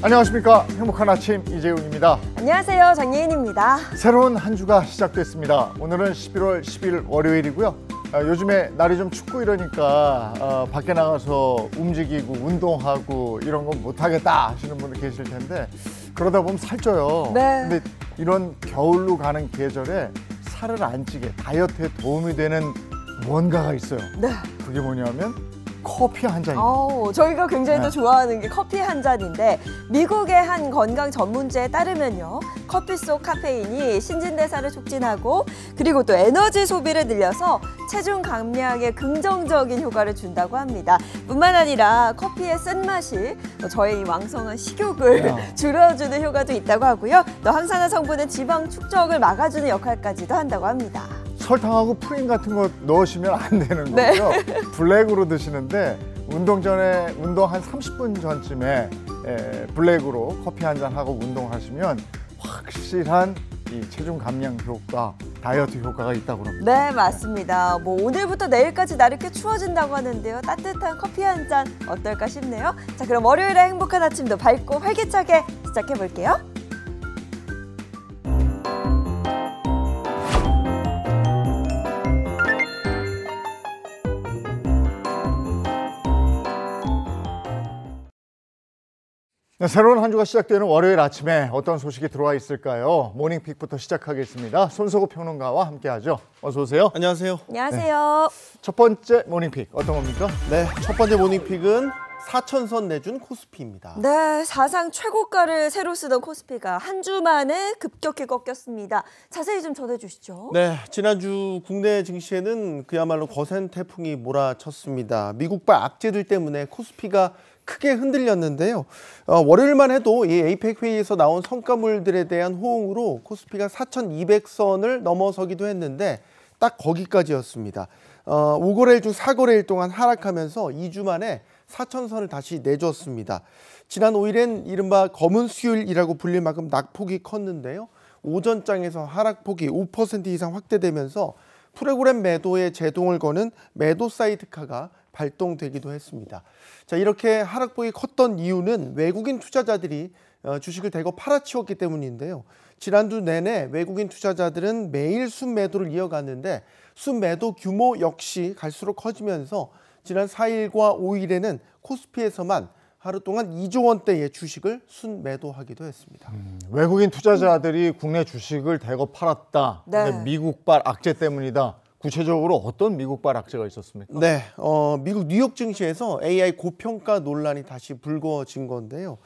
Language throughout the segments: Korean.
안녕하십니까. 행복한 아침 이재훈입니다. 안녕하세요. 장예인입니다. 새로운 한 주가 시작됐습니다. 오늘은 11월 10일 월요일이고요. 요즘에 날이 좀 춥고 이러니까 밖에 나가서 움직이고 운동하고 이런 거 못하겠다 하시는 분들 계실 텐데 그러다 보면 살쪄요. 네. 근데 이런 겨울로 가는 계절에 살을 안 찌게 다이어트에 도움이 되는 뭔가가 있어요. 네. 그게 뭐냐면 커피 한 잔입니다. 저희가 굉장히 네. 또 좋아하는 게 커피 한 잔인데 미국의 한 건강 전문지에 따르면요. 커피 속 카페인이 신진대사를 촉진하고 그리고 또 에너지 소비를 늘려서 체중 감량에 긍정적인 효과를 준다고 합니다. 뿐만 아니라 커피의 쓴맛이 저의 왕성한 식욕을 줄여주는 효과도 있다고 하고요. 또 항산화 성분은 지방 축적을 막아주는 역할까지도 한다고 합니다. 설탕하고 프린 같은 거 넣으시면 안 되는 거고요. 네. 블랙으로 드시는데 운동 한 30분 전쯤에 블랙으로 커피 한 잔 하고 운동하시면 확실한 이 체중 감량 효과, 다이어트 효과가 있다고 합니다. 네, 맞습니다. 오늘부터 내일까지 날이 꽤 추워진다고 하는데요. 따뜻한 커피 한 잔 어떨까 싶네요. 자, 그럼 월요일에 행복한 아침도 밝고 활기차게 시작해 볼게요. 네, 새로운 한 주가 시작되는 월요일 아침에 어떤 소식이 들어와 있을까요? 모닝픽부터 시작하겠습니다. 손석구 평론가와 함께하죠. 어서 오세요. 안녕하세요. 안녕하세요. 첫 번째 모닝픽 어떤 겁니까? 네, 첫 번째 모닝픽은 4,000선 내준 코스피입니다. 네, 사상 최고가를 새로 쓰던 코스피가 한 주 만에 급격히 꺾였습니다. 자세히 좀 전해주시죠. 네, 지난주 국내 증시에는 그야말로 거센 태풍이 몰아쳤습니다. 미국발 악재들 때문에 코스피가 크게 흔들렸는데요. 월요일만 해도 이 에이펙 회의에서 나온 성과물들에 대한 호응으로 코스피가 4,200선을 넘어서기도 했는데 딱 거기까지였습니다. 5거래일 중 4거래일 동안 하락하면서 2주 만에 4,000선을 다시 내줬습니다. 지난 5일엔 이른바 검은 수요일이라고 불릴 만큼 낙폭이 컸는데요. 오전장에서 하락폭이 5% 이상 확대되면서 프로그램 매도에 제동을 거는 매도 사이드카가 발동되기도 했습니다. 자, 이렇게 하락폭이 컸던 이유는 외국인 투자자들이 주식을 대거 팔아치웠기 때문인데요. 지난주 내내 외국인 투자자들은 매일 순매도를 이어갔는데 순매도 규모 역시 갈수록 커지면서 지난 4일과 5일에는 코스피에서만 하루 동안 2조 원대의 주식을 순매도하기도 했습니다. 외국인 투자자들이 국내 주식을 대거 팔았다. 네. 근데 미국발 악재 때문이다. 구체적으로 어떤 미국발 악재가 있었습니까? 네, 미국 뉴욕 증시에서 AI 고평가 논란이 다시 불거진 건데요.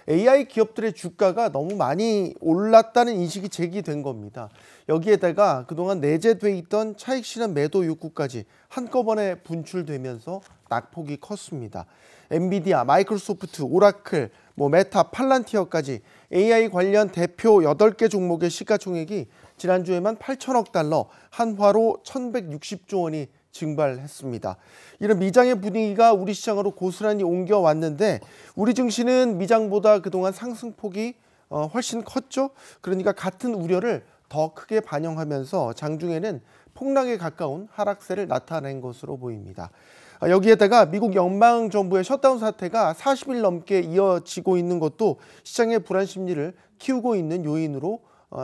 AI 기업들의 주가가 너무 많이 올랐다는 인식이 제기된 겁니다. 여기에다가 그동안 내재돼 있던 차익 실현 매도 욕구까지 한꺼번에 분출되면서 낙폭이 컸습니다. 엔비디아, 마이크로소프트, 오라클, 메타, 팔란티어까지 AI 관련 대표 8개 종목의 시가총액이 지난주에만 8천억 달러, 한화로 1,160조 원이 증발했습니다. 이런 미장의 분위기가 우리 시장으로 고스란히 옮겨왔는데 우리 증시는 미장보다 그동안 상승폭이 훨씬 컸죠. 그러니까 같은 우려를 더 크게 반영하면서 장중에는 폭락에 가까운 하락세를 나타낸 것으로 보입니다. 여기에다가 미국 연방정부의 셧다운 사태가 40일 넘게 이어지고 있는 것도 시장의 불안 심리를 키우고 있는 요인으로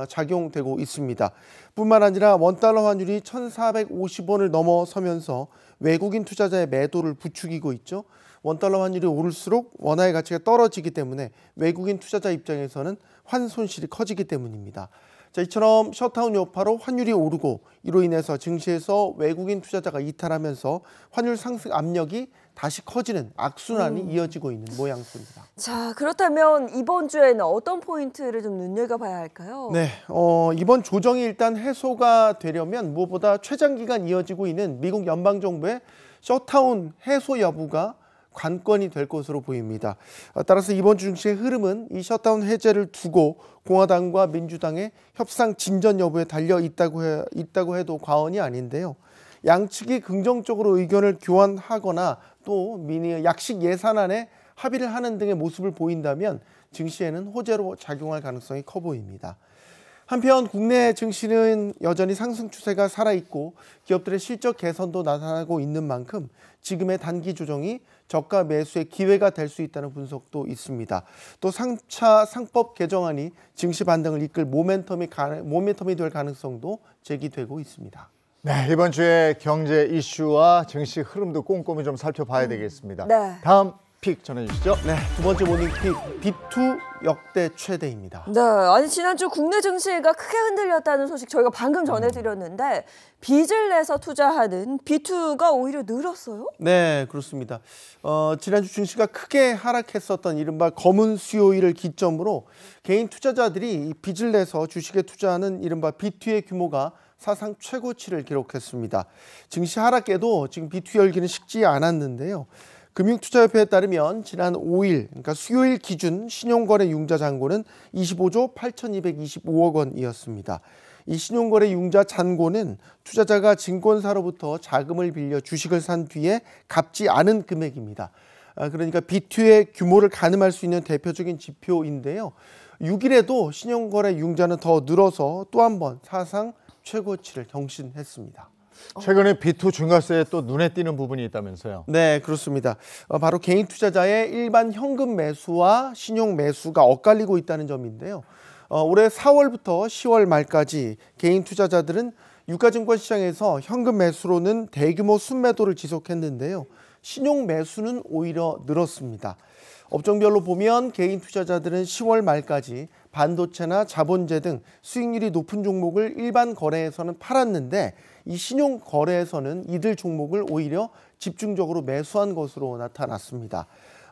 작용되고 있습니다. 뿐만 아니라 원달러 환율이 1,450원을 넘어서면서 외국인 투자자의 매도를 부추기고 있죠. 원달러 환율이 오를수록 원화의 가치가 떨어지기 때문에 외국인 투자자 입장에서는 환 손실이 커지기 때문입니다. 자, 이처럼 셧다운 여파로 환율이 오르고 이로 인해서 증시에서 외국인 투자자가 이탈하면서 환율 상승 압력이 다시 커지는 악순환이 이어지고 있는 모양새입니다. 자, 그렇다면 이번 주에는 어떤 포인트를 좀 눈여겨봐야 할까요? 네, 이번 조정이 일단 해소가 되려면 무엇보다 최장기간 이어지고 있는 미국 연방정부의 셧다운 해소 여부가 관건이 될 것으로 보입니다. 따라서 이번 주 증시의 흐름은 이 셧다운 해제를 두고 공화당과 민주당의 협상 진전 여부에 달려 있다고 해도 과언이 아닌데요. 양측이 긍정적으로 의견을 교환하거나 또 미니 약식 예산안에 합의를 하는 등의 모습을 보인다면 증시에는 호재로 작용할 가능성이 커 보입니다. 한편 국내 증시는 여전히 상승 추세가 살아있고 기업들의 실적 개선도 나타나고 있는 만큼 지금의 단기 조정이 저가 매수의 기회가 될 수 있다는 분석도 있습니다. 또 3차 상법 개정안이 증시 반등을 이끌 모멘텀이 될 가능성도 제기되고 있습니다. 네, 이번 주에 경제 이슈와 증시 흐름도 꼼꼼히 좀 살펴봐야 되겠습니다. 네. 다음 픽 전해주시죠. 네, 두 번째 모닝픽 B2 역대 최대입니다. 네, 아니 지난주 국내 증시가 크게 흔들렸다는 소식 저희가 방금 전해드렸는데 빚을 내서 투자하는 B2가 오히려 늘었어요? 네, 그렇습니다. 지난주 증시가 크게 하락했었던 이른바 검은 수요일을 기점으로 개인 투자자들이 이 빚을 내서 주식에 투자하는 이른바 B2의 규모가 사상 최고치를 기록했습니다. 증시 하락에도 지금 B2 열기는 식지 않았는데요. 금융투자협회에 따르면 지난 5일, 그러니까 수요일 기준 신용거래 융자 잔고는 25조 8,225억 원이었습니다. 이 신용거래 융자 잔고는 투자자가 증권사로부터 자금을 빌려 주식을 산 뒤에 갚지 않은 금액입니다. 그러니까 B2의 규모를 가늠할 수 있는 대표적인 지표인데요. 6일에도 신용거래 융자는 더 늘어서 또 한 번 사상 최고치를 경신했습니다. 최근에 B2 증가세에 또 눈에 띄는 부분이 있다면서요. 네, 그렇습니다. 바로 개인 투자자의 일반 현금 매수와 신용 매수가 엇갈리고 있다는 점인데요. 올해 4월부터 10월 말까지 개인 투자자들은 유가증권 시장에서 현금 매수로는 대규모 순매도를 지속했는데요. 신용 매수는 오히려 늘었습니다. 업종별로 보면 개인 투자자들은 10월 말까지 반도체나 자본재 등 수익률이 높은 종목을 일반 거래에서는 팔았는데 이 신용 거래에서는 이들 종목을 오히려 집중적으로 매수한 것으로 나타났습니다.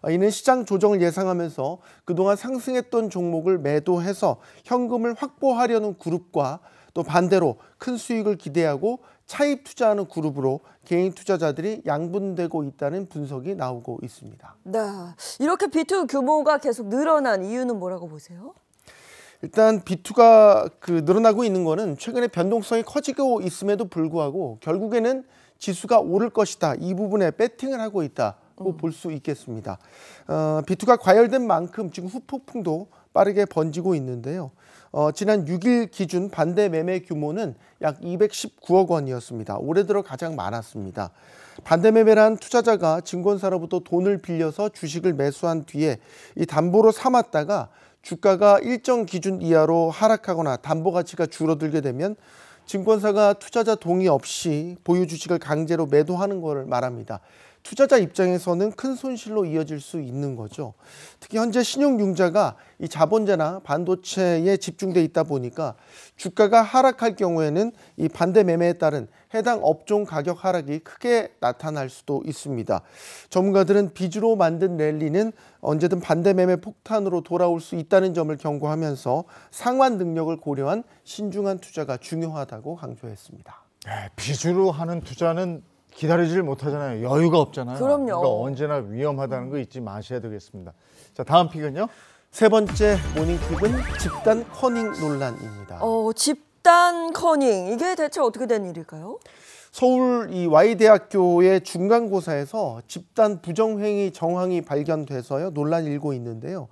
이는 시장 조정을 예상하면서 그동안 상승했던 종목을 매도해서 현금을 확보하려는 그룹과 또 반대로 큰 수익을 기대하고 차입 투자하는 그룹으로 개인 투자자들이 양분되고 있다는 분석이 나오고 있습니다. 네, 이렇게 B2 규모가 계속 늘어난 이유는 뭐라고 보세요? 일단 B2가 늘어나고 있는 거는 최근에 변동성이 커지고 있음에도 불구하고 결국에는 지수가 오를 것이다. 이 부분에 배팅을 하고 있다고 볼 수 있겠습니다. B2가 과열된 만큼 지금 후폭풍도 빠르게 번지고 있는데요. 지난 6일 기준 반대 매매 규모는 약 219억 원이었습니다. 올해 들어 가장 많았습니다. 반대 매매란 투자자가 증권사로부터 돈을 빌려서 주식을 매수한 뒤에 이 담보로 삼았다가 주가가 일정 기준 이하로 하락하거나 담보 가치가 줄어들게 되면 증권사가 투자자 동의 없이 보유 주식을 강제로 매도하는 것을 말합니다. 투자자 입장에서는 큰 손실로 이어질 수 있는 거죠. 특히 현재 신용융자가 이 자본재나 반도체에 집중돼 있다 보니까 주가가 하락할 경우에는 이 반대 매매에 따른 해당 업종 가격 하락이 크게 나타날 수도 있습니다. 전문가들은 빚으로 만든 랠리는 언제든 반대 매매 폭탄으로 돌아올 수 있다는 점을 경고하면서 상환 능력을 고려한 신중한 투자가 중요하다고 강조했습니다. 네, 빚으로 하는 투자는 기다리질 못하잖아요. 여유가 없잖아요. 그럼요. 그러니까 언제나 위험하다는 거 잊지 마셔야 되겠습니다. 자, 다음 픽은요. 세 번째 모닝픽은 집단 커닝 논란입니다. 집단 커닝, 이게 대체 어떻게 된 일일까요? 서울 이 Y대학교의 중간고사에서 집단 부정행위 정황이 발견돼서요 논란이 일고 있는데요.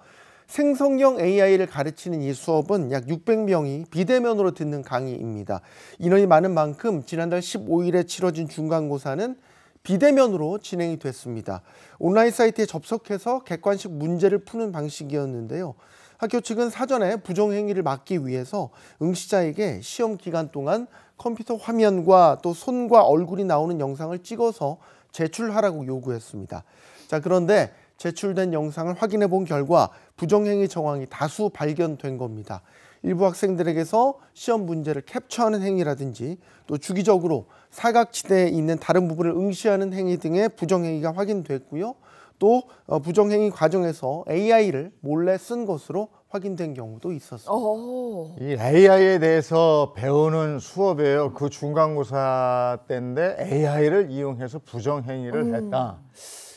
생성형 AI를 가르치는 이 수업은 약 600명이 비대면으로 듣는 강의입니다. 인원이 많은 만큼 지난달 15일에 치러진 중간고사는 비대면으로 진행이 됐습니다. 온라인 사이트에 접속해서 객관식 문제를 푸는 방식이었는데요. 학교 측은 사전에 부정행위를 막기 위해서 응시자에게 시험 기간 동안 컴퓨터 화면과 또 손과 얼굴이 나오는 영상을 찍어서 제출하라고 요구했습니다. 자, 그런데 제출된 영상을 확인해 본 결과 부정행위 정황이 다수 발견된 겁니다. 일부 학생들에게서 시험 문제를 캡처하는 행위라든지 또 주기적으로 사각지대에 있는 다른 부분을 응시하는 행위 등의 부정행위가 확인됐고요. 또 부정행위 과정에서 AI를 몰래 쓴 것으로 확인된 경우도 있었습니다. 이 AI에 대해서 배우는 수업이에요. 그 중간고사 때인데 AI를 이용해서 부정행위를 했다.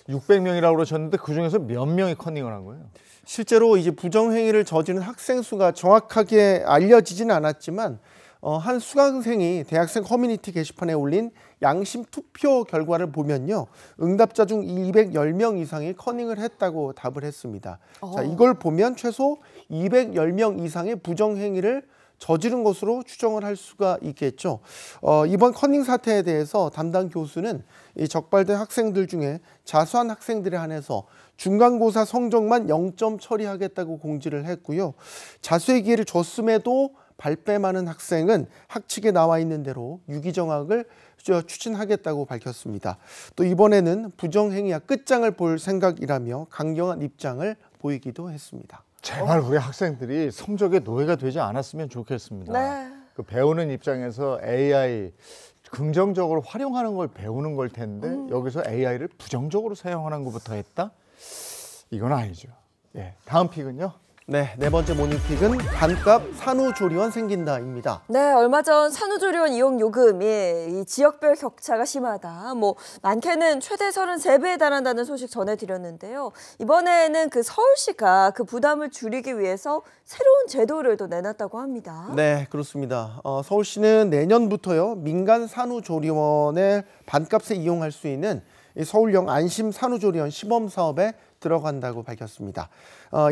600명이라고 그러셨는데 그중에서 몇 명이 커닝을 한 거예요? 실제로 이제 부정행위를 저지른 학생 수가 정확하게 알려지진 않았지만 한 수강생이 대학생 커뮤니티 게시판에 올린 양심 투표 결과를 보면요. 응답자 중 210명 이상이 커닝을 했다고 답을 했습니다. 자, 이걸 보면 최소 210명 이상의 부정행위를 저지른 것으로 추정을 할 수가 있겠죠. 이번 커닝 사태에 대해서 담당 교수는 이 적발된 학생들 중에 자수한 학생들에 한해서 중간고사 성적만 0점 처리하겠다고 공지를 했고요. 자수의 기회를 줬음에도 발뺌하는 학생은 학칙에 나와 있는 대로 유기정학을 추진하겠다고 밝혔습니다. 또 이번에는 부정행위와 끝장을 볼 생각이라며 강경한 입장을 보이기도 했습니다. 제발 우리 학생들이 성적의 노예가 되지 않았으면 좋겠습니다. 네. 그 배우는 입장에서 AI 긍정적으로 활용하는 걸 배우는 걸 텐데 여기서 AI를 부정적으로 사용하는 것부터 했다? 이건 아니죠. 예, 다음 픽은요. 네, 네 번째 모닝픽은 반값 산후조리원 생긴다입니다. 네, 얼마 전 산후조리원 이용 요금이 이 지역별 격차가 심하다. 많게는 최대 33배에 달한다는 소식 전해드렸는데요. 이번에는 그 서울시가 그 부담을 줄이기 위해서 새로운 제도를 또 내놨다고 합니다. 네, 그렇습니다. 서울시는 내년부터요 민간 산후조리원의 반값에 이용할 수 있는 이 서울형 안심 산후조리원 시범 사업에 들어간다고 밝혔습니다.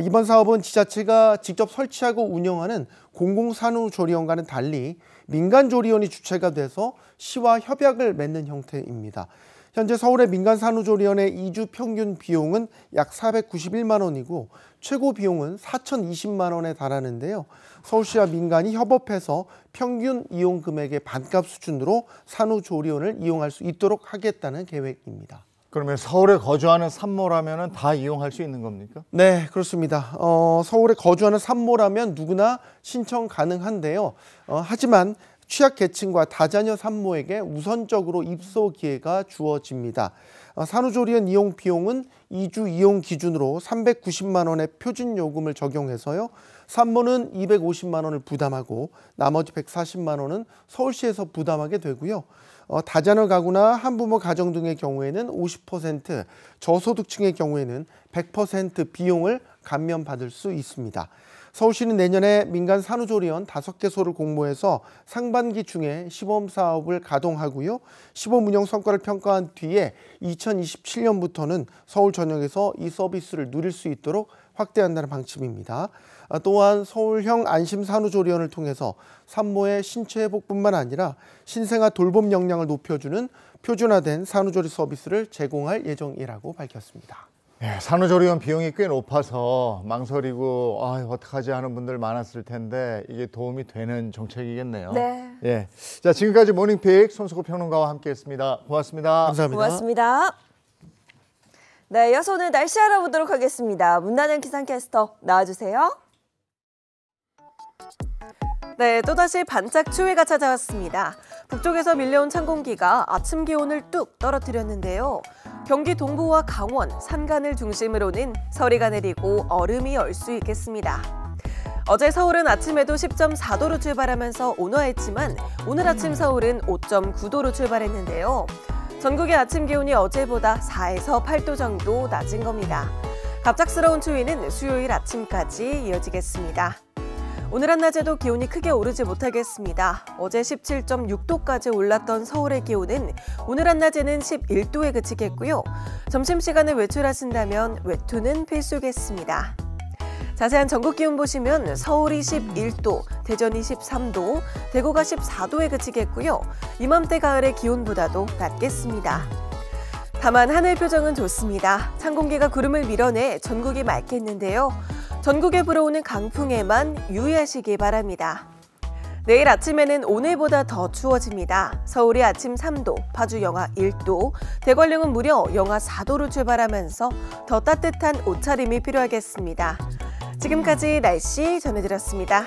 이번 사업은 지자체가 직접 설치하고 운영하는 공공산후조리원과는 달리 민간조리원이 주체가 돼서 시와 협약을 맺는 형태입니다. 현재 서울의 민간산후조리원의 2주 평균 비용은 약 491만 원이고 최고 비용은 4,020만 원에 달하는데요. 서울시와 민간이 협업해서 평균 이용 금액의 반값 수준으로 산후조리원을 이용할 수 있도록 하겠다는 계획입니다. 그러면 서울에 거주하는 산모라면 다 이용할 수 있는 겁니까? 네, 그렇습니다. 서울에 거주하는 산모라면 누구나 신청 가능한데요. 하지만 취약계층과 다자녀 산모에게 우선적으로 입소 기회가 주어집니다. 산후조리원 이용 비용은 2주 이용 기준으로 390만 원의 표준 요금을 적용해서요. 산모는 250만 원을 부담하고 나머지 140만 원은 서울시에서 부담하게 되고요. 다자녀 가구나 한부모 가정 등의 경우에는 50%, 저소득층의 경우에는 100% 비용을 감면받을 수 있습니다. 서울시는 내년에 민간 산후조리원 5개소를 공모해서 상반기 중에 시범 사업을 가동하고요. 시범 운영 성과를 평가한 뒤에 2027년부터는 서울 전역에서 이 서비스를 누릴 수 있도록 확대한다는 방침입니다. 또한 서울형 안심산후조리원을 통해서 산모의 신체 회복뿐만 아니라 신생아 돌봄 역량을 높여주는 표준화된 산후조리 서비스를 제공할 예정이라고 밝혔습니다. 예, 산후조리원 비용이 꽤 높아서 망설이고 어떡하지 하는 분들 많았을 텐데 이게 도움이 되는 정책이겠네요. 네. 예, 자 지금까지 모닝픽 손수구 평론가와 함께했습니다. 고맙습니다. 감사합니다. 고맙습니다. 네, 이어서 오늘 날씨 알아보도록 하겠습니다. 문나는 기상캐스터 나와주세요. 네, 또다시 반짝 추위가 찾아왔습니다. 북쪽에서 밀려온 찬 공기가 아침 기온을 뚝 떨어뜨렸는데요. 경기 동부와 강원, 산간을 중심으로는 서리가 내리고 얼음이 얼 수 있겠습니다. 어제 서울은 아침에도 10.4도로 출발하면서 온화했지만 오늘 아침 서울은 5.9도로 출발했는데요. 전국의 아침 기온이 어제보다 4에서 8도 정도 낮은 겁니다. 갑작스러운 추위는 수요일 아침까지 이어지겠습니다. 오늘 한낮에도 기온이 크게 오르지 못하겠습니다. 어제 17.6도까지 올랐던 서울의 기온은 오늘 한낮에는 11도에 그치겠고요. 점심시간에 외출하신다면 외투는 필수겠습니다. 자세한 전국 기온 보시면 서울이 11도, 대전이 13도, 대구가 14도에 그치겠고요. 이맘때 가을의 기온보다도 낮겠습니다. 다만 하늘 표정은 좋습니다. 찬 공기가 구름을 밀어내 전국이 맑겠는데요. 전국에 불어오는 강풍에만 유의하시기 바랍니다. 내일 아침에는 오늘보다 더 추워집니다. 서울이 아침 3도, 파주 영하 1도, 대관령은 무려 영하 4도로 출발하면서 더 따뜻한 옷차림이 필요하겠습니다. 지금까지 날씨 전해드렸습니다.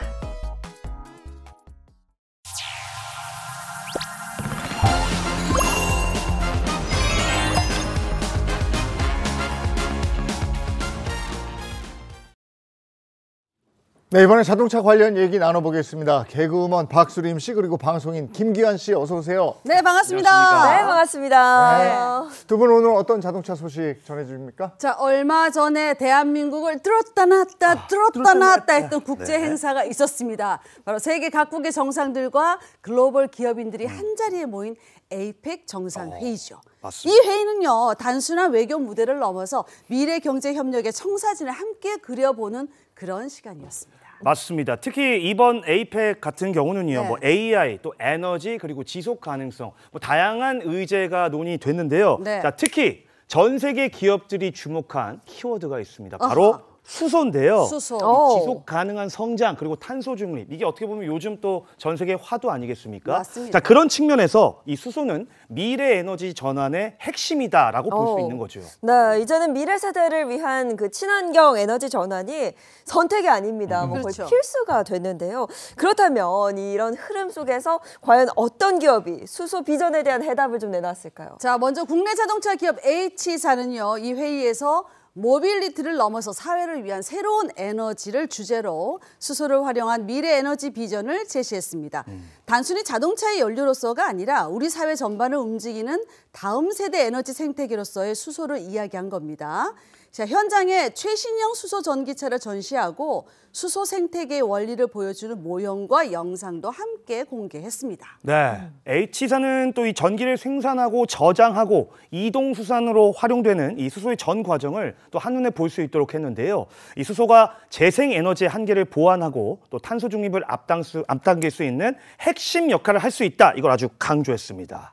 네, 이번에 자동차 관련 얘기 나눠보겠습니다. 개그우먼 박수림 씨 그리고 방송인 김기환 씨 어서 오세요. 네, 반갑습니다. 네, 반갑습니다. 네. 두 분 오늘 어떤 자동차 소식 전해주십니까? 자, 얼마 전에 대한민국을 들었다 놨다 했던 국제 행사가 있었습니다. 바로 세계 각국의 정상들과 글로벌 기업인들이 한 자리에 모인 에이펙 정상회의죠. 맞습니다. 이 회의는요, 단순한 외교 무대를 넘어서 미래 경제 협력의 청사진을 함께 그려보는 그런 시간이었습니다. 맞습니다. 특히 이번 에이펙 같은 경우는요, 네. 뭐 AI, 또 에너지, 그리고 지속 가능성, 뭐 다양한 의제가 논의됐는데요. 네. 자, 특히 전 세계 기업들이 주목한 키워드가 있습니다. 바로 아하. 수소인데요. 수소. 지속 가능한 성장 그리고 탄소 중립, 이게 어떻게 보면 요즘 또 전 세계 화두 아니겠습니까? 맞습니다. 자, 그런 측면에서 이 수소는 미래 에너지 전환의 핵심이다라고 볼 수 있는 거죠. 네, 이제는 미래 세대를 위한 그 친환경 에너지 전환이 선택이 아닙니다. 뭐 거의 그렇죠. 필수가 됐는데요. 그렇다면 이런 흐름 속에서 과연 어떤 기업이 수소 비전에 대한 해답을 좀 내놨을까요? 자, 먼저 국내 자동차 기업 H사는요, 이 회의에서 모빌리티를 넘어서 사회를 위한 새로운 에너지를 주제로 수소를 활용한 미래 에너지 비전을 제시했습니다. 단순히 자동차의 연료로서가 아니라 우리 사회 전반을 움직이는 다음 세대 에너지 생태계로서의 수소를 이야기한 겁니다. 자, 현장에 최신형 수소 전기차를 전시하고 수소 생태계의 원리를 보여주는 모형과 영상도 함께 공개했습니다. 네, H사는 또 이 전기를 생산하고 저장하고 이동 수산으로 활용되는 이 수소의 전 과정을 또 한눈에 볼 수 있도록 했는데요. 이 수소가 재생 에너지의 한계를 보완하고 또 탄소 중립을 앞당길 수 있는 핵심 역할을 할 수 있다. 이걸 아주 강조했습니다.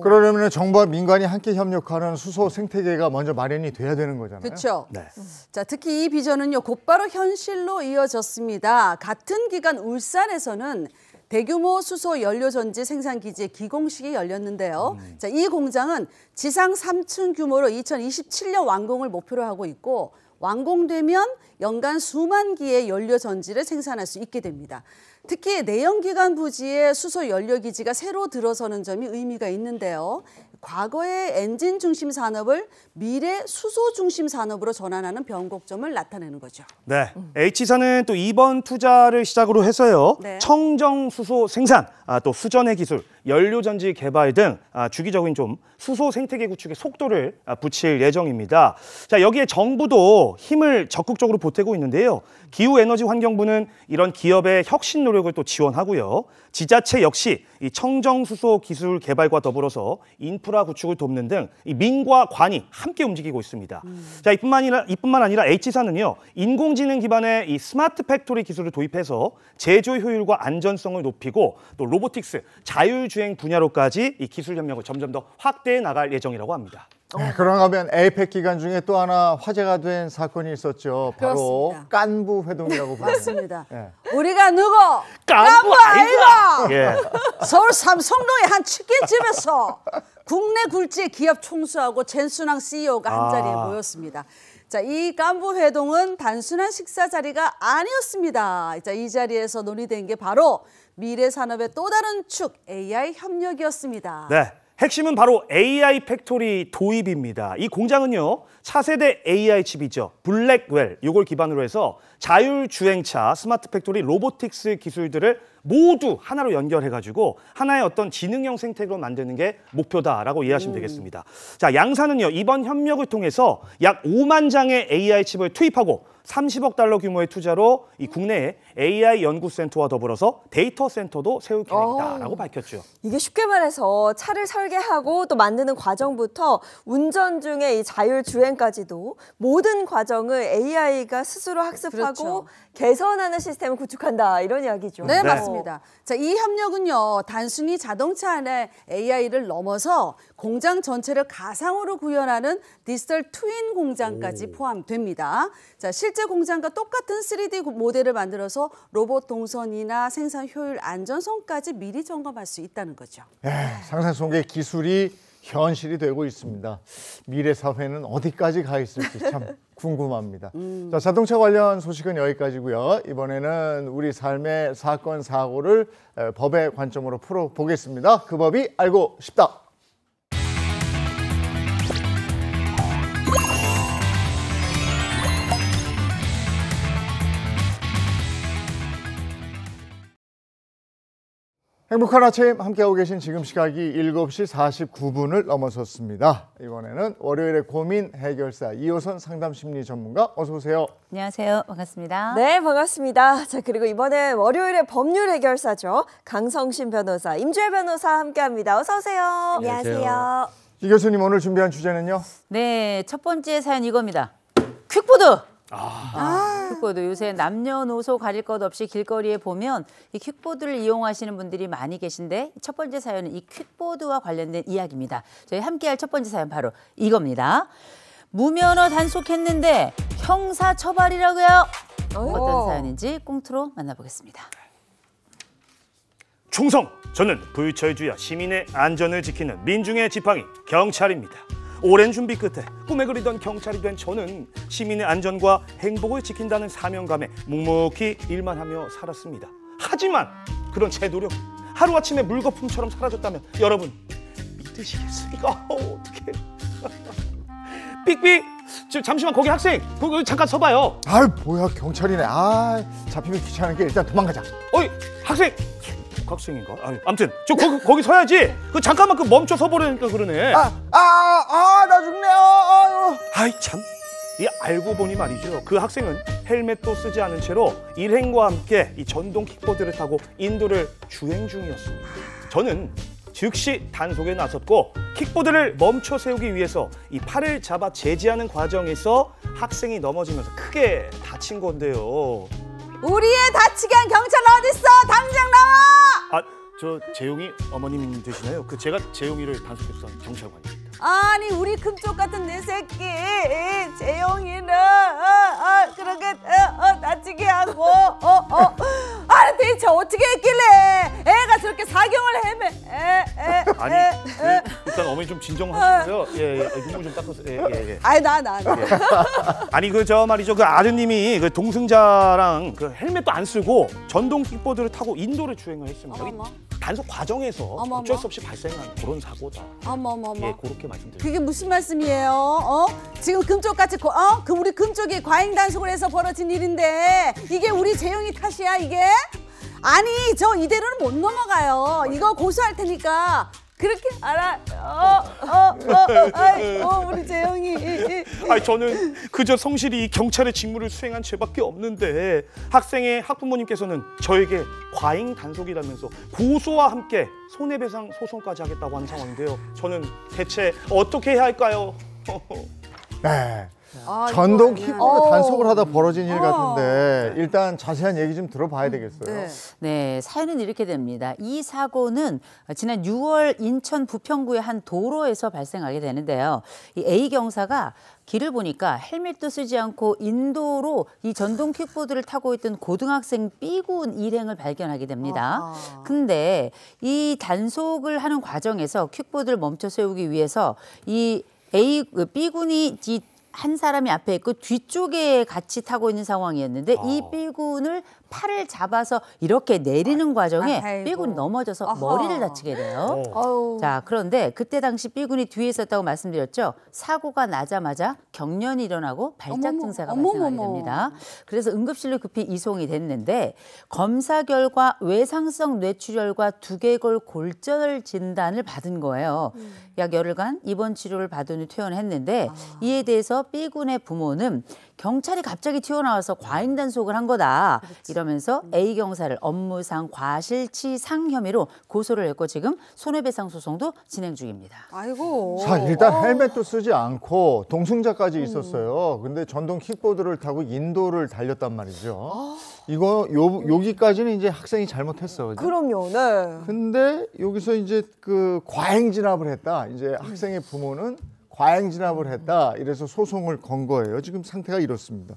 그러려면 정부와 민간이 함께 협력하는 수소 생태계가 먼저 마련이 돼야 되는 거잖아요. 그렇죠. 네. 자, 특히 이 비전은요, 곧바로 현실로 이어졌습니다. 같은 기간 울산에서는 대규모 수소 연료 전지 생산 기지의 기공식이 열렸는데요. 자, 이 공장은 지상 3층 규모로 2027년 완공을 목표로 하고 있고, 완공되면 연간 수만 기의 연료 전지를 생산할 수 있게 됩니다. 특히 내연기관 부지에 수소 연료 기지가 새로 들어서는 점이 의미가 있는데요. 과거의 엔진 중심 산업을 미래 수소 중심 산업으로 전환하는 변곡점을 나타내는 거죠. 네, H사는 또 이번 투자를 시작으로 해서요. 네. 청정 수소 생산, 또 수전해 기술, 연료전지 개발 등 주기적인 좀 수소 생태계 구축에 속도를 붙일 예정입니다. 자, 여기에 정부도 힘을 적극적으로 보태고 있는데요. 기후에너지환경부는 이런 기업의 혁신 노력을 또 지원하고요. 지자체 역시 이 청정수소 기술 개발과 더불어서 인프라 구축을 돕는 등 이 민과 관이 함께 움직이고 있습니다. 자, 이뿐만 아니라 H사는요, 인공지능 기반의 이 스마트 팩토리 기술을 도입해서 제조 효율과 안전성을 높이고 또 로보틱스, 자율주행 분야로까지 이 기술 협력을 점점 더 확대해 나갈 예정이라고 합니다. 네, 그런가 하면 에이펙 기간 중에 또 하나 화제가 된 사건이 있었죠. 바로 그렇습니다. 깐부 회동이라고 부르는. 맞습니다. 네. 우리가 누구? 깐부 아이가! 예. 서울 삼성동의 한 치킨집에서 국내 굴지 기업 총수하고 젠순왕 CEO가 한자리에 모였습니다. 자, 이 깐부 회동은 단순한 식사 자리가 아니었습니다. 자, 이 자리에서 논의된 게 바로 미래 산업의 또 다른 축 AI 협력이었습니다. 네. 핵심은 바로 AI 팩토리 도입입니다. 이 공장은요, 차세대 AI 칩이죠. 블랙웰, 이걸 기반으로 해서 자율주행차, 스마트 팩토리, 로보틱스 기술들을 모두 하나로 연결해가지고 하나의 어떤 지능형 생태계로 만드는 게 목표다라고 이해하시면 되겠습니다. 자, 양사는요, 이번 협력을 통해서 약 5만 장의 AI 칩을 투입하고 30억 달러 규모의 투자로 이 국내에 AI 연구센터와 더불어서 데이터 센터도 세울 계획이다라고 밝혔죠. 이게 쉽게 말해서 차를 설계하고 또 만드는 과정부터 운전 중에 이 자율주행까지도 모든 과정을 AI가 스스로 학습하고 그렇죠. 개선하는 시스템을 구축한다, 이런 이야기죠. 네, 네. 맞습니다. 자, 이 협력은요, 단순히 자동차 안에 AI를 넘어서 공장 전체를 가상으로 구현하는 디지털 트윈 공장까지 포함됩니다. 자, 실제 공장과 똑같은 3D 모델을 만들어서 로봇 동선이나 생산 효율, 안전성까지 미리 점검할 수 있다는 거죠. 상상 속의 기술이 현실이 되고 있습니다. 미래 사회는 어디까지 가 있을지 참 궁금합니다. 자, 자동차 관련 소식은 여기까지고요. 이번에는 우리 삶의 사건, 사고를 법의 관점으로 풀어보겠습니다. 그 법이 알고 싶다. 행복한 아침 함께하고 계신 지금 시각이 7시 49분을 넘어섰습니다. 이번에는 월요일의 고민 해결사 이호선 상담심리 전문가 어서 오세요. 안녕하세요. 반갑습니다. 네, 반갑습니다. 자, 그리고 이번에 월요일의 법률 해결사죠. 강성신 변호사, 임주혜 변호사 함께합니다. 어서 오세요. 안녕하세요. 이 교수님 오늘 준비한 주제는요? 네, 첫 번째 사연 이겁니다. 퀵보드. 퀵보드. 요새 남녀노소 가릴 것 없이 길거리에 보면 이 퀵보드를 이용하시는 분들이 많이 계신데 첫 번째 사연은 이 퀵보드와 관련된 이야기입니다. 저희 함께할 첫 번째 사연 바로 이겁니다. 무면허 단속했는데 형사 처벌이라고요? 어떤 사연인지 꽁트로 만나보겠습니다. 충성! 저는 불철주야 시민의 안전을 지키는 민중의 지팡이 경찰입니다. 오랜 준비 끝에 꿈에 그리던 경찰이 된 저는 시민의 안전과 행복을 지킨다는 사명감에 묵묵히 일만 하며 살았습니다. 하지만 그런 제 노력 하루아침에 물거품처럼 사라졌다면 여러분 믿으시겠습니까? 어떡해. 삑삑! 잠시만 거기 학생! 거기 잠깐 서봐요. 아이 뭐야 경찰이네. 아 잡히면 귀찮으니까 일단 도망가자. 어이 학생! 학생인가? 아무튼 저 거기 서야지. 그 잠깐만 그 멈춰 서보려니까 그러네. 나 죽네요. 아이 참. 이 알고 보니 말이죠. 그 학생은 헬멧도 쓰지 않은 채로 일행과 함께 이 전동 킥보드를 타고 인도를 주행 중이었습니다. 저는 즉시 단속에 나섰고 킥보드를 멈춰 세우기 위해서 이 팔을 잡아 제지하는 과정에서 학생이 넘어지면서 크게 다친 건데요. 우리의 다치게 한 경찰 어딨어? 당장 나와! 저 재용이 어머님 되시나요? 제가 재용이를 단속했던 경찰관입니다. 아니 우리 금쪽 같은 내 새끼 재영이는 그렇게 다치게 하고 아니 대체 어떻게 했길래 애가 저렇게 사경을 헤매 일단 어머니 좀 진정하시고요. 예, 눈물 좀 닦아서. 예. 아니 나 아니 말이죠. 그 아드님이 그 동승자랑 그 헬멧도 안 쓰고 전동 킥보드를 타고 인도를 주행을 했습니다. 어머머. 단속 과정에서 어머머. 어쩔 수 없이 발생한 그런 사고다. 어머머머 예, 그렇게 말씀드립니다. 그게 무슨 말씀이에요? 지금 금쪽같이 그 우리 금쪽이 과잉 단속을 해서 벌어진 일인데 이게 우리 재영이 탓이야 이게? 아니 저 이대로는 못 넘어가요. 이거 고소할 테니까 그렇게 알아. 우리 재영이. 아니 저는 그저 성실히 경찰의 직무를 수행한 죄밖에 없는데 학생의 학부모님께서는 저에게 과잉 단속이라면서 고소와 함께 손해배상 소송까지 하겠다고 하는 상황인데요. 저는 대체 어떻게 해야 할까요? 네. 이거 전동 아니야. 킥보드 단속을 하다 벌어진 일 같은데 일단 자세한 얘기 좀 들어봐야 되겠어요. 네, 사연은 이렇게 됩니다. 이 사고는 지난 6월 인천 부평구의 한 도로에서 발생하게 되는데요. 이 A 경사가 길을 보니까 헬멧도 쓰지 않고 인도로 이 전동 킥보드를 타고 있던 고등학생 B군 일행을 발견하게 됩니다. 근데 이 단속을 하는 과정에서 킥보드를 멈춰 세우기 위해서 이 B군이 한 사람이 앞에 있고 뒤쪽에 같이 타고 있는 상황이었는데 이 B군을 팔을 잡아서 이렇게 내리는 과정에 아이고. B군이 넘어져서 어허. 머리를 다치게 돼요. 자, 그런데 그때 당시 B군이 뒤에 있었다고 말씀드렸죠. 사고가 나자마자 경련이 일어나고 발작 증세가 발생하게 됩니다. 그래서 응급실로 급히 이송이 됐는데 검사 결과 외상성 뇌출혈과 두개골 골절 진단을 받은 거예요. 약 열흘간 입원 치료를 받은 후 퇴원했는데 이에 대해서 B군의 부모는 경찰이 갑자기 튀어나와서 과잉 단속을 한 거다. 이러면서 A 경사를 업무상 과실치상 혐의로 고소를 했고 지금 손해배상 소송도 진행 중입니다. 아이고. 자, 일단 헬멧도 쓰지 않고 동승자까지 있었어요. 근데 전동 킥보드를 타고 인도를 달렸단 말이죠. 이거 여기까지는 이제 학생이 잘못했어. 그죠? 그럼요. 네. 근데 여기서 이제 그 과잉 진압을 했다. 이제 학생의 부모는 과잉 진압을 했다. 이래서 소송을 건 거예요. 지금 상태가 이렇습니다.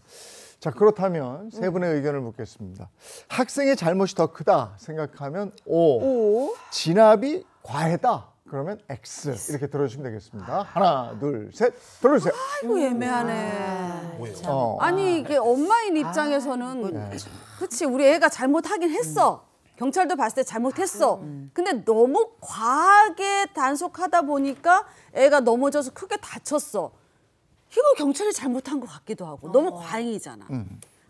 자, 그렇다면 세 분의 의견을 묻겠습니다. 학생의 잘못이 더 크다 생각하면 O, 진압이 과했다. 그러면 X 이렇게 들어주시면 되겠습니다. 하나, 둘, 셋, 들어주세요. 아이고 애매하네. 어. 아니 이게 엄마인 입장에서는 그치 우리 애가 잘못하긴 했어. 경찰도 봤을 때 잘못했어. 근데 너무 과하게 단속하다 보니까 애가 넘어져서 크게 다쳤어. 이거 경찰이 잘못한 것 같기도 하고 너무 과잉이잖아.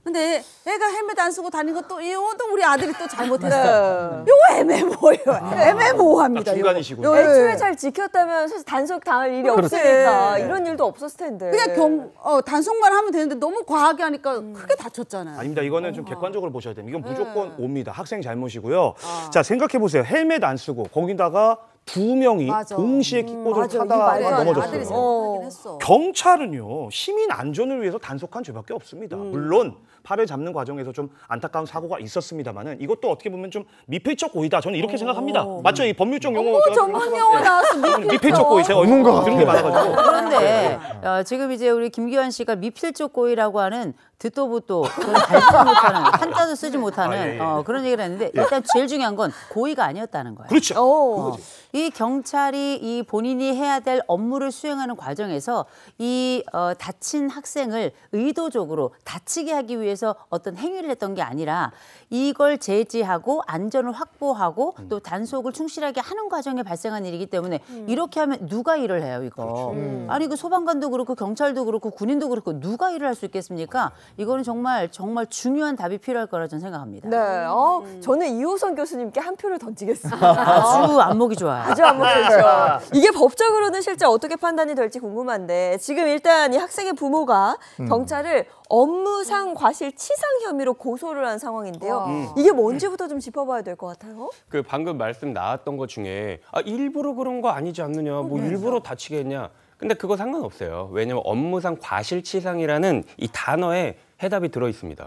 근데 애가 헬멧 안 쓰고 다닌 것도 이것도 우리 아들이 또 잘못했어. 이거 애매모호해요. 애매모호합니다. 중간이시군요. 이거. 애초에 잘 지켰다면 사실 단속 당할 일이 없으니까 이런 일도 없었을 텐데. 그냥 단속만 하면 되는데 너무 과하게 하니까 크게 다쳤잖아요. 아닙니다. 이거는 좀 객관적으로 보셔야 됩니다. 이건 무조건 옵니다. 학생 잘못이고요. 자, 생각해 보세요. 헬멧 안 쓰고 거기다가 두 명이 맞아. 동시에 킥보드를 맞아. 이게 타다가 말도 안 돼. 아들이 넘어졌어요. 생각하긴 했어. 경찰은요, 시민 안전을 위해서 단속한 죄밖에 없습니다. 물론 팔을 잡는 과정에서 좀 안타까운 사고가 있었습니다만은 이것도 어떻게 보면 좀 미필적 고의다. 저는 이렇게 생각합니다. 맞죠? 이 법률적 용어. 전문 용어 나왔어. 미필적 고의. 제가 들은 게 많아가지고. 그런데 지금 이제 우리 김기환 씨가 미필적 고의라고 하는 듣도 보도 달지 못하는 한자도 쓰지 못하는 그런 얘기를 했는데 일단 제일 중요한 건 고의가 아니었다는 거예요. 그렇죠. 이 경찰이 이 본인이 해야 될 업무를 수행하는 과정에서 이 다친 학생을 의도적으로 다치게 하기 위해서 어떤 행위를 했던 게 아니라 이걸 제지하고 안전을 확보하고 또 단속을 충실하게 하는 과정에 발생한 일이기 때문에 이렇게 하면 누가 일을 해요, 이거. 아니 그 소방관도 그렇고 경찰도 그렇고 군인도 그렇고 누가 일을 할 수 있겠습니까? 이거는 정말 중요한 답이 필요할 거라 저는 생각합니다. 네, 저는 이호선 교수님께 한 표를 던지겠습니다. 아주 안목이 좋아요. 아주 안목이죠. 이게 법적으로는 실제 어떻게 판단이 될지 궁금한데 지금 일단 이 학생의 부모가 경찰을 업무상 과실치상 혐의로 고소를 한 상황인데요. 이게 뭔지부터 좀 짚어봐야 될 것 같아요. 그 방금 말씀 나왔던 것 중에 일부러 그런 거 아니지 않느냐, 뭐 일부러 다치게 했냐. 근데 그거 상관없어요. 왜냐면 업무상 과실치상이라는 이 단어에 해답이 들어 있습니다.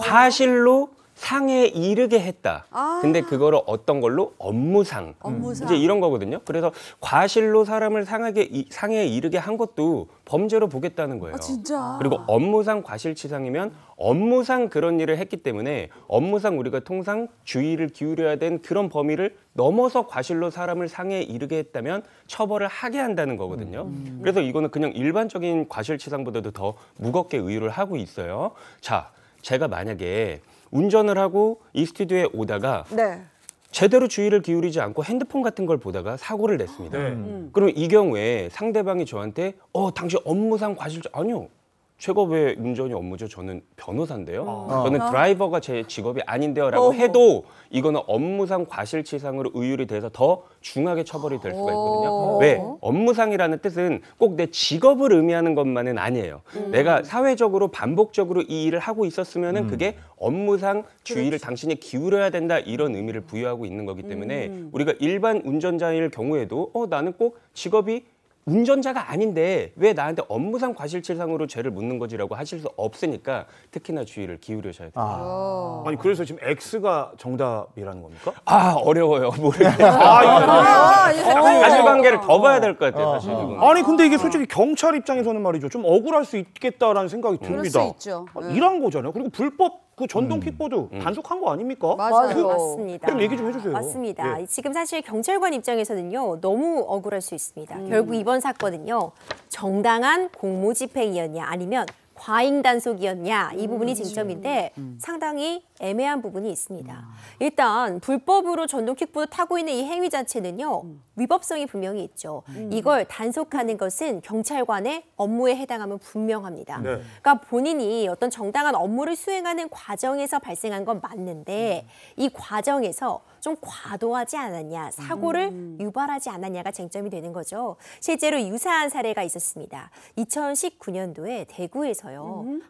과실로 상해에 이르게 했다. 근데 그거를 어떤 걸로? 업무상. 이제 이런 거거든요. 그래서 과실로 사람을 상해에 이르게 한 것도 범죄로 보겠다는 거예요. 진짜. 그리고 업무상 과실치상이면 업무상 그런 일을 했기 때문에 업무상 우리가 통상 주의를 기울여야 된 그런 범위를 넘어서 과실로 사람을 상해에 이르게 했다면 처벌을 하게 한다는 거거든요. 그래서 이거는 그냥 일반적인 과실치상보다도 더 무겁게 의유를 하고 있어요. 자, 제가 만약에 운전을 하고 이 스튜디오에 오다가 제대로 주의를 기울이지 않고 핸드폰 같은 걸 보다가 사고를 냈습니다. 그럼 이 경우에 상대방이 저한테 당신 업무상 과실치상 아니요. 제가 왜 운전이 업무죠? 저는 변호사인데요. 저는 드라이버가 제 직업이 아닌데요. 라고 해도 이거는 업무상 과실치상으로 의율이 돼서 더 중하게 처벌이 될 수가 있거든요. 왜? 업무상이라는 뜻은 꼭 내 직업을 의미하는 것만은 아니에요. 내가 사회적으로 반복적으로 이 일을 하고 있었으면은 그게 업무상 주의를 당신이 기울여야 된다 이런 의미를 부여하고 있는 거기 때문에 우리가 일반 운전자일 경우에도 나는 꼭 직업이 운전자가 아닌데 왜 나한테 업무상 과실치상으로 죄를 묻는 거지라고 하실 수 없으니까 특히나 주의를 기울이셔야 돼요. 아니 그래서 지금 X가 정답이라는 겁니까? 어려워요. 모르겠어요. 사실관계를 더 봐야 될 것 같아요. 사실 이건. 아니 근데 이게 솔직히 경찰 입장에서는 말이죠. 좀 억울할 수 있겠다라는 생각이 듭니다. 그럴 수 있죠. 일한 거잖아요. 그리고 불법 그 전동 킥보드 단속한 거 아닙니까? 맞아요. 맞습니다. 그럼 얘기 좀 해주세요. 맞습니다. 예. 지금 사실 경찰관 입장에서는요 너무 억울할 수 있습니다. 결국 이번 사건은요 정당한 공무집행이었냐 아니면 과잉 단속이었냐 이 부분이 쟁점인데 상당히 애매한 부분이 있습니다. 일단 불법으로 전동 킥보드 타고 있는 이 행위 자체는요 위법성이 분명히 있죠. 이걸 단속하는 것은 경찰관의 업무에 해당하면 분명합니다. 그러니까 본인이 어떤 정당한 업무를 수행하는 과정에서 발생한 건 맞는데 이 과정에서 좀 과도하지 않았냐, 사고를 유발하지 않았냐가 쟁점이 되는 거죠. 실제로 유사한 사례가 있었습니다. 2019년도에 대구에서요.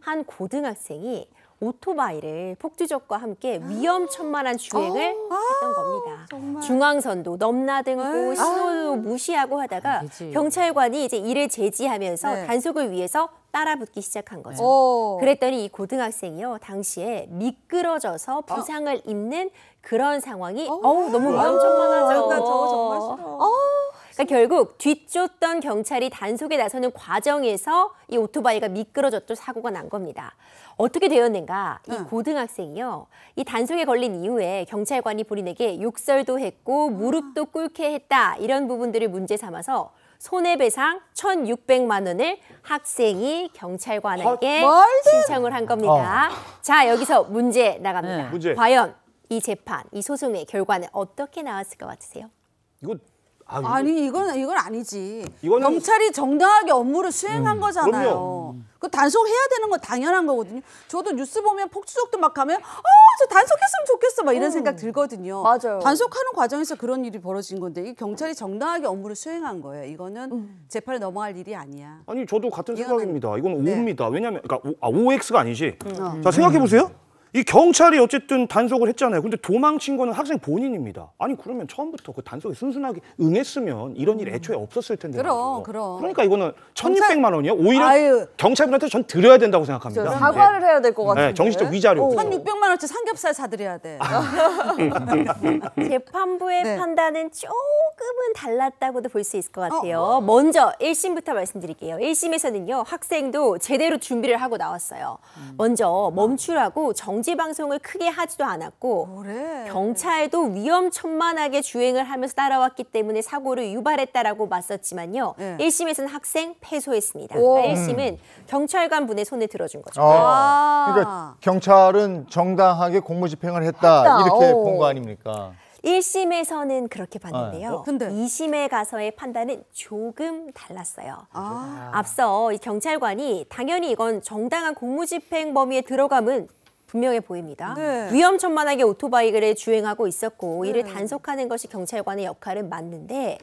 한 고등학생이 오토바이를 폭주족과 함께 위험천만한 주행을 했던 겁니다. 중앙선도 넘나들고 신호도 무시하고 하다가 경찰관이 이제 이를 제지하면서 단속을 위해서 따라붙기 시작한 거죠. 그랬더니 이 고등학생이요 당시에 미끄러져서 부상을 입는 그런 상황이 너무 위험천만하죠. 저거 정말 싫어. 그러니까 결국 뒤쫓던 경찰이 단속에 나서는 과정에서 이 오토바이가 미끄러졌죠. 사고가 난 겁니다. 어떻게 되었는가? 이 고등학생이요. 이 단속에 걸린 이후에 경찰관이 본인에게 욕설도 했고 무릎도 꿇게 했다. 이런 부분들을 문제 삼아서 손해배상 1,600만 원을 학생이 경찰관에게 신청을 한 겁니다. 자, 여기서 문제 나갑니다. 문제. 과연 이 재판, 이 소송의 결과는 어떻게 나왔을 것 같으세요? 이거 아니 이건 아니지. 이거는- 경찰이 정당하게 업무를 수행한 거잖아요. 그럼요. 그 단속해야 되는 건 당연한 거거든요. 저도 뉴스 보면 폭주족도 막 하면 저 단속했으면 좋겠어 막 이런 생각 들거든요. 맞아요. 단속하는 과정에서 그런 일이 벌어진 건데 이 경찰이 정당하게 업무를 수행한 거예요. 이거는 재판에 넘어갈 일이 아니야. 아니 저도 같은 이거는- 생각입니다. 이건 네. O입니다. 왜냐하면 그러니까 OX가 아니지. 자 생각해 보세요. 이 경찰이 어쨌든 단속을 했잖아요. 근데 도망친 거는 학생 본인입니다. 아니 그러면 처음부터 그 단속에 순순하게 응했으면 이런 일이 애초에 없었을 텐데. 그럼. 그러니까 이거는 1,600만 원이요? 오히려 아유. 경찰분한테 전 드려야 된다고 생각합니다. 사과를 해야 될 것 같은데. 네, 정신적 위자료. 1,600만 원치 삼겹살 사드려야 돼. 재판부의 네. 판단은 조금은 달랐다고도 볼 수 있을 것 같아요. 먼저 1심부터 말씀드릴게요. 1심에서는요. 학생도 제대로 준비를 하고 나왔어요. 먼저 멈추라고 정지 방송을 크게 하지도 않았고 그래. 경찰도 위험천만하게 주행을 하면서 따라왔기 때문에 사고를 유발했다라고 맞섰지만요. 네. 1심에서는 학생 패소했습니다. 오. 그러니까 1심은 경찰관 분의 손에 들어준 거죠. 그러니까 경찰은 정당하게 공무집행을 했다 이렇게 본 거 아닙니까? 1심에서는 그렇게 봤는데요. 근데? 2심에 가서의 판단은 조금 달랐어요. 앞서 이 경찰관이 당연히 이건 정당한 공무집행 범위에 들어감은 분명해 보입니다. 네. 위험천만하게 오토바이를 주행하고 있었고 이를 단속하는 것이 경찰관의 역할은 맞는데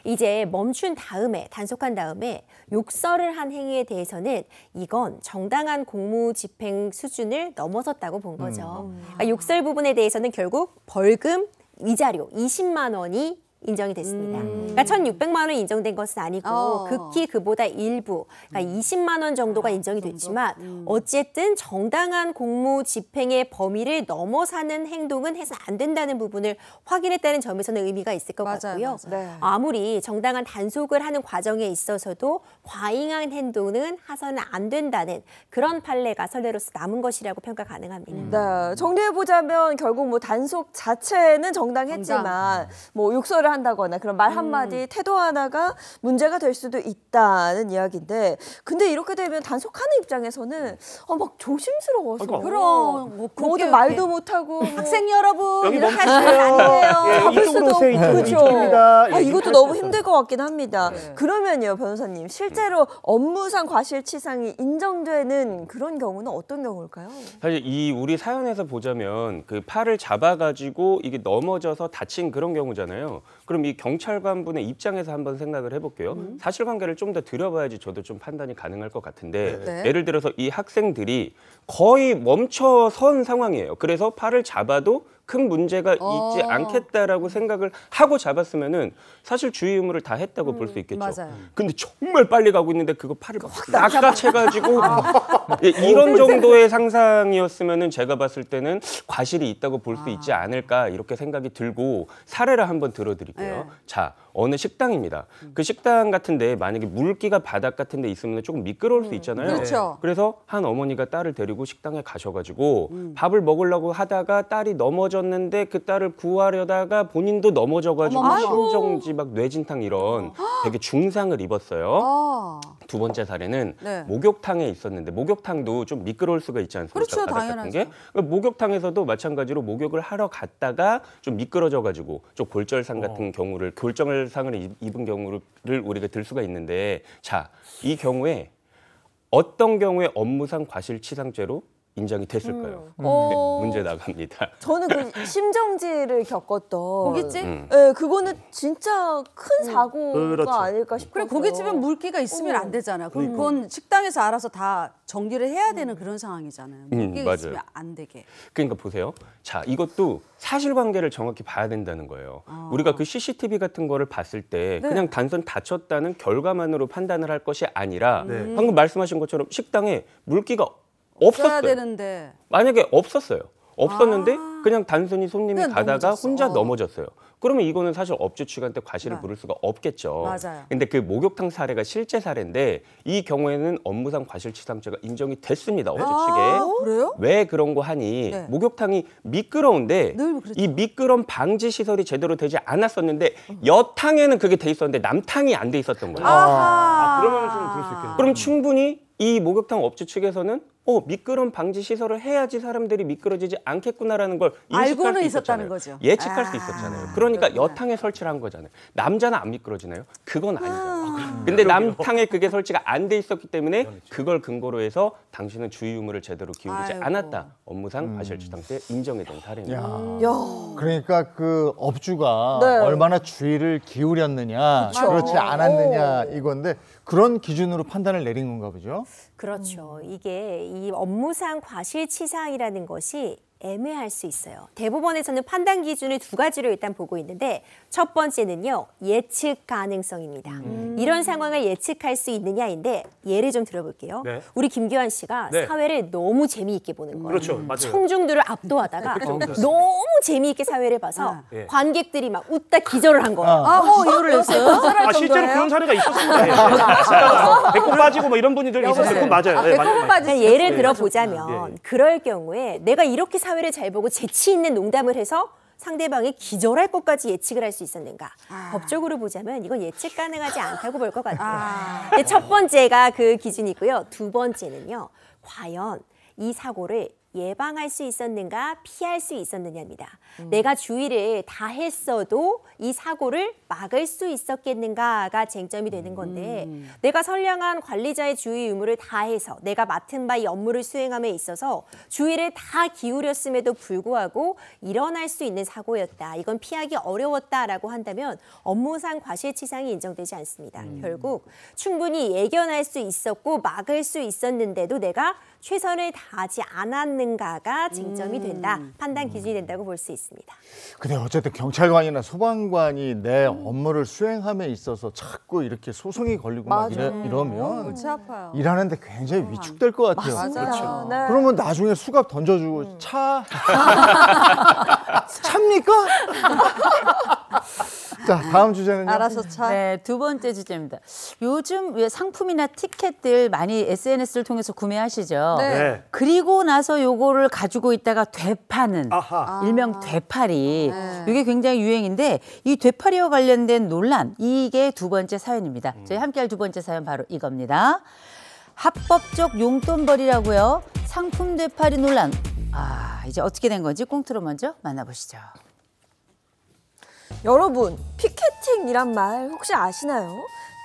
이제 멈춘 다음에 단속한 다음에 욕설을 한 행위에 대해서는 이건 정당한 공무집행 수준을 넘어섰다고 본 거죠. 그러니까 욕설 부분에 대해서는 결국 벌금 위자료 20만 원이 인정이 됐습니다. 그러니까 1,600만 원이 인정된 것은 아니고 극히 그보다 일부, 그러니까 20만 원 정도가 인정이 됐지만 어쨌든 정당한 공무 집행의 범위를 넘어서는 행동은 해서 안 된다는 부분을 확인했다는 점에서는 의미가 있을 것 같고요. 네. 아무리 정당한 단속을 하는 과정에 있어서도 과잉한 행동은 해서는 안 된다는 그런 판례가 선례로서 남은 것이라고 평가 가능합니다. 네, 정리해보자면 결국 뭐 단속 자체는 정당했지만 뭐 욕설을 한다거나 그런 말 한마디 태도 하나가 문제가 될 수도 있다는 이야기인데 근데 이렇게 되면 단속하는 입장에서는 막 조심스러워서 그럼 뭐 모두 말도 못하고 학생 여러분 여기 이렇게 멈추세요. 하시면 안 돼요. 예, 잡을 이쪽으로 수도 오세요. 없고 이쪽입니다. 예, 이것도 이렇게 너무 할 수 힘들 것 같긴 합니다. 그러면요 변호사님 실제로 업무상 과실치상이 인정되는 그런 경우는 어떤 경우일까요? 사실 이 우리 사연에서 보자면 그 팔을 잡아가지고 이게 넘어져서 다친 그런 경우잖아요. 그럼 이 경찰관 분의 입장에서 한번 생각을 해볼게요. 사실관계를 좀 더 들여봐야지 저도 좀 판단이 가능할 것 같은데 네. 예를 들어서 이 학생들이 거의 멈춰선 상황이에요. 그래서 팔을 잡아도 큰 문제가 있지 않겠다라고 생각을 하고 잡았으면은 사실 주의 의무를 다 했다고 볼 수 있겠죠. 맞아요. 근데 정말 빨리 가고 있는데 그거 팔을 막 낚아채가지고 예, 이런 정도의 상상이었으면은 제가 봤을 때는 과실이 있다고 볼 수 있지 않을까 이렇게 생각이 들고 사례를 한번 들어드릴게요. 네. 자, 어느 식당입니다. 그 식당 같은데 만약에 물기가 바닥 같은데 있으면 조금 미끄러울 수 있잖아요. 그렇죠. 그래서 한 어머니가 딸을 데리고 식당에 가셔가지고 밥을 먹으려고 하다가 딸이 넘어졌는데 그 딸을 구하려다가 본인도 넘어져가지고 심정지 막 뇌진탕 이런 되게 중상을 입었어요. 두 번째 사례는 네. 목욕탕에 있었는데 목욕탕도 좀 미끄러울 수가 있지 않습니까? 그렇죠, 바닥 같은 당연하죠. 게. 목욕탕에서도 마찬가지로 목욕을 하러 갔다가 좀 미끄러져가지고 좀 골절상 같은 경우를 골절상을 입은 경우를 우리가 들 수가 있는데 자, 이 경우에 어떤 경우에 업무상 과실치상죄로 인정이 됐을까요? 문제 나갑니다. 저는 그 심정지를 겪었던 고깃집? 네, 그거는 진짜 큰 사고가 그렇죠. 아닐까 싶어요. 그래 고깃집에 물기가 있으면 안 되잖아. 그럼 그건 식당에서 알아서 다 정리를 해야 되는 그런 상황이잖아요. 물기가 맞아요. 있으면 안 되게. 그러니까 보세요. 자, 이것도 사실관계를 정확히 봐야 된다는 거예요. 우리가 그 CCTV 같은 거를 봤을 때 그냥 단순 다쳤다는 결과만으로 판단을 할 것이 아니라 방금 말씀하신 것처럼 식당에 물기가 써야 없었어요. 되는데. 만약에 없었는데 그냥 단순히 손님이 그냥 가다가 넘어졌어. 혼자 넘어졌어요. 그러면 이거는 사실 업주 측한테 과실을 물을 수가 없겠죠. 맞아요. 근데 그 목욕탕 사례가 실제 사례인데 이 경우에는 업무상 과실치상죄가 인정이 됐습니다. 업주 측에. 그래요? 왜 그런 거 하니 네. 목욕탕이 미끄러운데 늘 그렇죠. 이 미끄럼 방지 시설이 제대로 되지 않았었는데 여탕에는 그게 돼 있었는데 남탕이 안 돼 있었던 거예요. 그러면 좀 그럴 수 있겠네요. 그럼 충분히 이 목욕탕 업주 측에서는 미끄럼 방지 시설을 해야지 사람들이 미끄러지지 않겠구나라는 걸 인식할 알고는 수 있었다는 있었잖아요. 거죠. 예측할 수 있었잖아요. 그러니까 여탕에 설치를 한 거잖아요. 남자는 안 미끄러지나요? 그건 아니잖아요. 근데 남탕에 그게 설치가 안 돼 있었기 때문에 그걸 근거로 해서 당신은 주의 의무를 제대로 기울이지 않았다. 업무상 과실치상 때 인정이 된 사례입니다. 그러니까 그 업주가 네. 얼마나 주의를 기울였느냐, 그렇지 않았느냐 이건데 그런 기준으로 판단을 내린 건가 보죠. 그렇죠. 이게 이 업무상 과실치상이라는 것이 애매할 수 있어요. 대법원에서는 판단 기준을 두 가지로 일단 보고 있는데 첫 번째는요. 예측 가능성입니다. 이런 상황을 예측할 수 있느냐인데 예를 좀 들어볼게요. 네. 우리 김규환 씨가 네. 사회를 너무 재미있게 보는 거예요. 그렇죠. 맞아요. 청중들을 압도하다가 너무 재미있게 사회를 봐서 예. 관객들이 막 웃다 기절을 한 거예요. 이유를 했어요? 실제로 그런 사례가 있었습니다. 배꼽 빠지고 뭐 이런 분들이 있었어요. 그건 맞아요. 네, 맞아요. 그러니까 예를 들어보자면 그럴 경우에 내가 이렇게 사회를 잘 보고 재치 있는 농담을 해서 상대방이 기절할 것까지 예측을 할 수 있었는가. 법적으로 보자면 이건 예측 가능하지 않다고 볼 것 같아요. 근데 첫 번째가 그 기준이고요. 두 번째는요. 과연 이 사고를 예방할 수 있었는가 피할 수 있었느냐입니다. 내가 주의를 다 했어도 이 사고를 막을 수 있었겠는가가 쟁점이 되는 건데 내가 선량한 관리자의 주의 의무를 다해서 내가 맡은 바 이 업무를 수행함에 있어서 주의를 다 기울였음에도 불구하고 일어날 수 있는 사고였다. 이건 피하기 어려웠다라고 한다면 업무상 과실치상이 인정되지 않습니다. 결국 충분히 예견할 수 있었고 막을 수 있었는데도 내가 최선을 다하지 않았는가가 쟁점이 된다. 판단 기준이 된다고 볼 수 있습니다. 근데 어쨌든 경찰관이나 소방관이 내 업무를 수행함에 있어서 자꾸 이렇게 소송이 걸리고 막 이러면 골치 아파요. 일하는데 굉장히 위축될 것 같아요. 맞아요. 네. 그러면 나중에 수갑 던져주고 차입니까? 자, 다음 주제는요. 알아서 차. 네, 두 번째 주제입니다. 요즘 왜 상품이나 티켓들 많이 SNS를 통해서 구매하시죠? 네. 그리고 나서 요거를 가지고 있다가 되파는 일명 되팔이 이게 굉장히 유행인데 이 되팔이와 관련된 논란 이게 두 번째 사연입니다. 저희 함께할 두 번째 사연 바로 이겁니다. 합법적 용돈벌이라고요. 상품 되팔이 논란. 이제 어떻게 된 건지 꽁트로 먼저 만나보시죠. 여러분, 피켓팅이란 말 혹시 아시나요?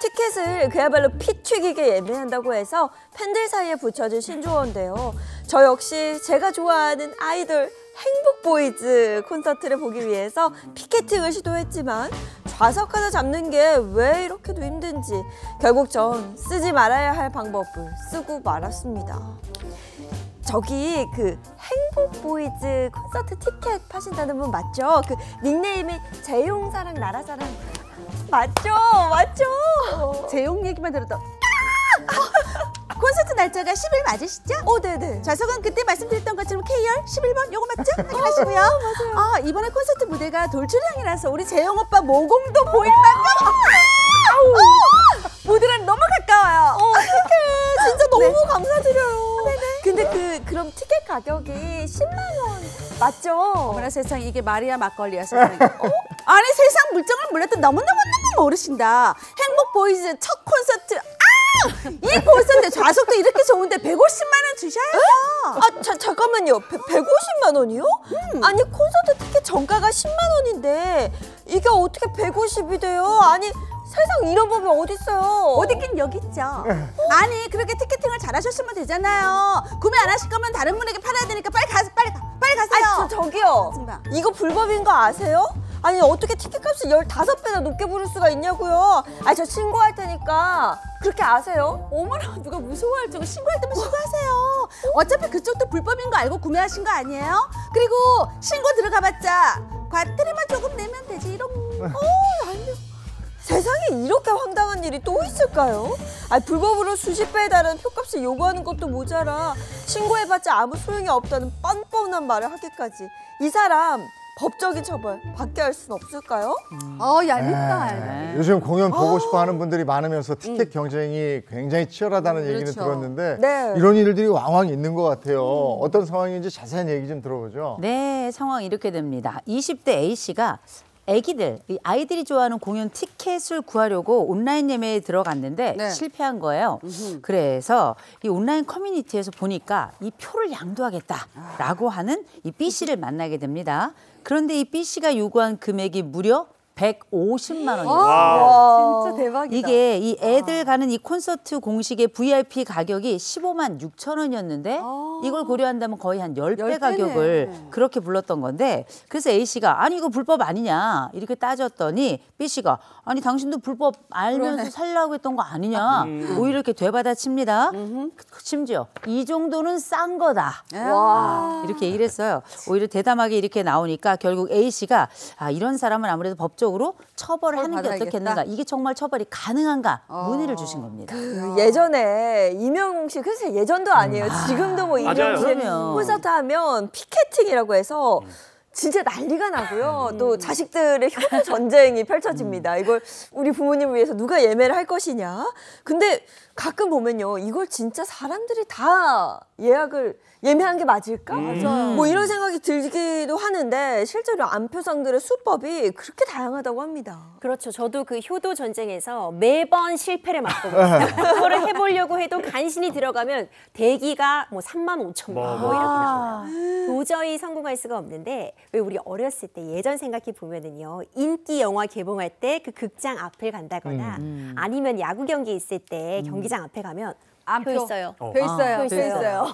티켓을 그야말로 피 튀기게 예매한다고 해서 팬들 사이에 붙여진 신조어인데요. 저 역시 제가 좋아하는 아이돌 행복보이즈 콘서트를 보기 위해서 피켓팅을 시도했지만 좌석 하나 잡는 게 왜 이렇게도 힘든지 결국 전 쓰지 말아야 할 방법을 쓰고 말았습니다. 저기 그 행복보이즈 콘서트 티켓 파신다는 분 맞죠? 그 닉네임이 재용사랑 나라사랑 맞죠? 재용 얘기만 들어도 콘서트 날짜가 10일 맞으시죠? 네네. 좌석은 그때 말씀드렸던 것처럼 K열 11번 요거 맞죠? 확인하시고요. 맞아요. 이번에 콘서트 무대가 돌출형이라서 우리 재용 오빠 모공도 보일 만큼 무대랑 너무 가까워요. 어떡해. 진짜 너무 감사드려요. 네네. 근데 그럼 티켓 가격이 10만 원 맞죠? 어머나 세상 이게 말이야 막걸리야 세상에. 아니 세상 물정을 몰랐던 너무너무 모르신다. 행복보이즈 첫 콘서트 이 콘서트 좌석도 이렇게 좋은데 150만 원 주셔야죠. 잠깐만요. 150만 원이요? 아니 콘서트 티켓 정가가 10만 원인데 이게 어떻게 150이 돼요? 아니 세상 이런 법이 어딨어요? 어딨긴 여기 있죠. 아니 그렇게 티켓팅을 잘하셨으면 되잖아요. 구매 안 하실 거면 다른 분에게 팔아야 되니까 빨리 가세요. 저기요. 정말. 이거 불법인 거 아세요? 아니 어떻게 티켓값을 15배나 높게 부를 수가 있냐고요. 저 신고할 테니까 그렇게 아세요? 어머나 누가 무서워할 정도 신고할 때면 신고하세요. 어차피 그쪽도 불법인 거 알고 구매하신 거 아니에요? 그리고 신고 들어가봤자 과태료만 조금 내면 되지 이런. 아니요. 세상에 이렇게 황당한 일이 또 있을까요? 불법으로 수십 배에 달하는 표값을 요구하는 것도 모자라 신고해봤자 아무 소용이 없다는 뻔뻔한 말을 하기까지 이 사람 법적인 처벌 받게 할 수는 없을까요? 얄밉다. 요즘 공연 보고 싶어 하는 분들이 많으면서 티켓 경쟁이 굉장히 치열하다는 얘기는 그렇죠. 들었는데 네. 이런 일들이 왕왕 있는 것 같아요. 어떤 상황인지 자세한 얘기 좀 들어보죠. 네, 상황이 이렇게 됩니다. 20대 A씨가 아이들이 좋아하는 공연 티켓을 구하려고 온라인 예매에 들어갔는데 네. 실패한 거예요. 그래서 이 온라인 커뮤니티에서 보니까 이 표를 양도하겠다라고 하는 이 B씨를 만나게 됩니다. 그런데 이 B씨가 요구한 금액이 무려 150만 원이에요. 와, 진짜 대박이다. 이게 이 애들 가는 이 콘서트 공식의 VIP 가격이 15만 6천 원이었는데 이걸 고려한다면 거의 한 10배 가격을 그렇게 불렀던 건데 그래서 A씨가 아니 이거 불법 아니냐 이렇게 따졌더니 B씨가 아니 당신도 불법 알면서 살려고 했던 거 아니냐 오히려 이렇게 되받아칩니다. 심지어 이 정도는 싼 거다. 이렇게 얘기를 했어요. 오히려 대담하게 이렇게 나오니까 결국 A씨가 이런 사람은 아무래도 법적으로 처벌을 하는 게 어떻겠는가. 이게 정말 처벌이 가능한가 문의를 주신 겁니다. 예전에 이명웅 씨, 그래서 예전도 아니에요. 지금도 뭐 이명웅 씨 콘서트 하면 피켓팅이라고 해서 진짜 난리가 나고요. 또 자식들의 효도 전쟁이 펼쳐집니다. 이걸 우리 부모님을 위해서 누가 예매를 할 것이냐. 근데 가끔 보면요. 이걸 진짜 사람들이 다 예매한 게 맞을까? 뭐 이런 생각이 들기도 하는데 실제로 안표상들의 수법이 그렇게 다양하다고 합니다. 그렇죠. 저도 그 효도 전쟁에서 매번 실패를 맛보거든요. 그거를 해보려고 해도 간신히 들어가면 대기가 뭐 3만 5천 명 뭐 이렇게 나와요. 도저히 성공할 수가 없는데 왜 우리 어렸을 때 예전 생각해 보면은요. 인기 영화 개봉할 때 그 극장 앞을 간다거나 아니면 야구 경기 있을 때 경기장 앞에 가면 표 있어요. 표 있어요.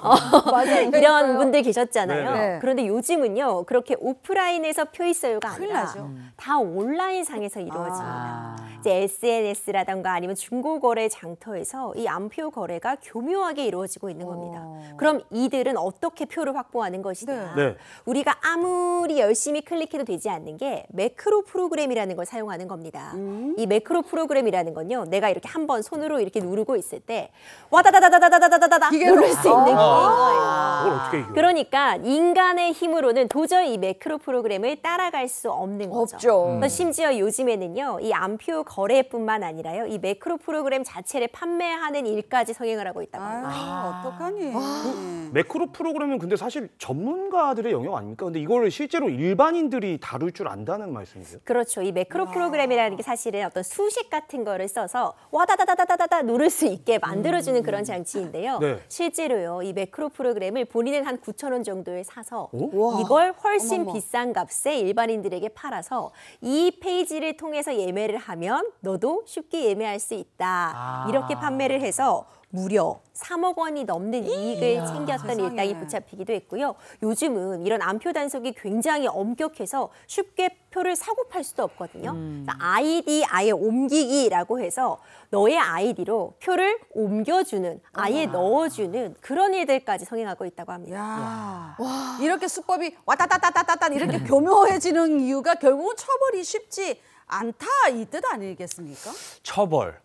맞아요. 이런 분들 계셨잖아요. 네. 그런데 요즘은요. 그렇게 오프라인에서 표 있어요가 아니라 나죠. 다 온라인상에서 이루어집니다. 이제 SNS라던가 아니면 중고거래 장터에서 이 암표 거래가 교묘하게 이루어지고 있는 겁니다. 그럼 이들은 어떻게 표를 확보하는 것이냐. 네. 우리가 아무리 열심히 클릭해도 되지 않는 게 매크로 프로그램이라는 걸 사용하는 겁니다. 이 매크로 프로그램이라는 건요. 내가 이렇게 한번 손으로 이렇게 누르고 있을 때 와다다다다다다다다다 누를 수 있는 기계인 거예요. 그걸 어떻게 이겨? 그러니까 인간의 힘으로는 도저히 이 매크로 프로그램을 따라갈 수 없는 거죠. 없죠. 심지어 요즘에는요. 이 암표 거래뿐만 아니라요. 이 매크로 프로그램 자체를 판매하는 일까지 성행을 하고 있다고 합니다. 어떡하니. 매크로 프로그램은 근데 사실 전문가들의 영역 아닙니까? 근데 이걸 실제로 일반인들이 다룰 줄 안다는 말씀이세요? 그렇죠. 이 매크로 프로그램이라는 게 사실은 어떤 수식 같은 거를 써서 와다다다다다다 누를 수 있게 만들어주는 그런 장치인데요. 네. 실제로요. 이 매크로 프로그램을 본인은 한 9,000원 정도에 사서 이걸 훨씬 비싼 값에 일반인들에게 팔아서 이 페이지를 통해서 예매를 하면 너도 쉽게 예매할 수 있다. 이렇게 판매를 해서 무려 3억 원이 넘는 이익을 챙겼던 일당이 붙잡히기도 했고요. 요즘은 이런 암표 단속이 굉장히 엄격해서 쉽게 표를 사고 팔 수도 없거든요. 아이디 아예 옮기기라고 해서 너의 아이디로 표를 옮겨주는, 아예 넣어주는 그런 일들까지 성행하고 있다고 합니다. 이렇게 수법이 와다다다다다다 이렇게 교묘해지는 이유가 결국은 처벌이 쉽지 않다 이 뜻 아니겠습니까? 처벌.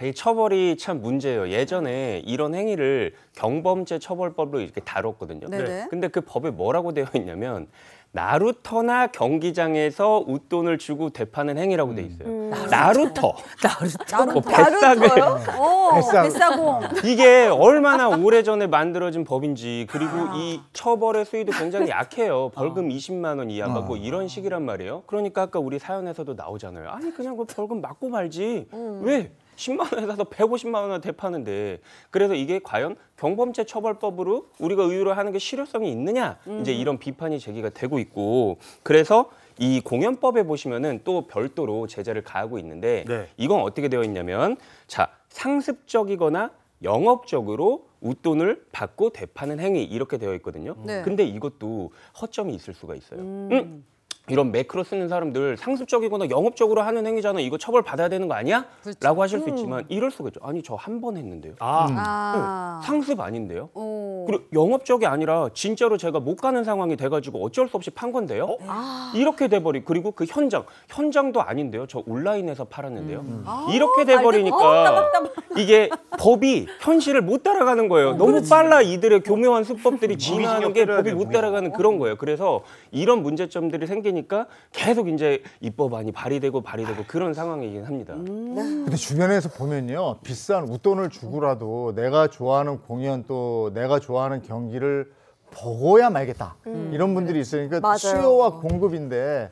이 처벌이 참 문제예요. 예전에 이런 행위를 경범죄 처벌법으로 이렇게 다뤘거든요. 네네. 근데 그 법에 뭐라고 되어 있냐면 나루터나 경기장에서 웃돈을 주고 되파는 행위라고 돼 있어요. 나루터. 뭐 뱃삭을. 뱃사공. 이게 얼마나 오래전에 만들어진 법인지 그리고 이 처벌의 수위도 굉장히 약해요. 벌금 20만 원 이하가 뭐 이런 식이란 말이에요. 그러니까 아까 우리 사연에서도 나오잖아요. 아니 그냥 그 벌금 맞고 말지. 왜? 10만 원에 사서 150만 원을 대파는데 그래서 이게 과연 경범죄 처벌법으로 우리가 의유를 하는 게 실효성이 있느냐 이제 이런 비판이 제기가 되고 있고 그래서 이 공연법에 보시면은 또 별도로 제재를 가하고 있는데 이건 어떻게 되어 있냐면 자 상습적이거나 영업적으로 웃돈을 받고 대파는 행위 이렇게 되어 있거든요. 근데 이것도 허점이 있을 수가 있어요. 이런 매크로 쓰는 사람들 상습적이거나 영업적으로 하는 행위잖아. 이거 처벌 받아야 되는 거 아니야? 그렇죠. 라고 하실 수 있지만 이럴 수가 있죠. 아니 저 한 번 했는데요. 상습 아닌데요. 그리고 영업적이 아니라 진짜로 제가 못 가는 상황이 돼가지고 어쩔 수 없이 판 건데요. 이렇게 돼버리 그리고 그 현장도 아닌데요. 저 온라인에서 팔았는데요. 이렇게 돼버리니까 이게 법이 현실을 못 따라가는 거예요. 너무 빨라 이들의 교묘한 수법들이 진화하는 게 법이 못 따라가는 그런 거예요. 그래서 이런 문제점들이 생기니까 계속 이제 입법안이 발의되고 그런 상황이긴 합니다. 근데 주변에서 보면요. 비싼 웃돈을 주고라도 내가 좋아하는 공연 또 내가 좋아하는 경기를 보고야 말겠다. 이런 분들이 있으니까 맞아요. 수요와 공급인데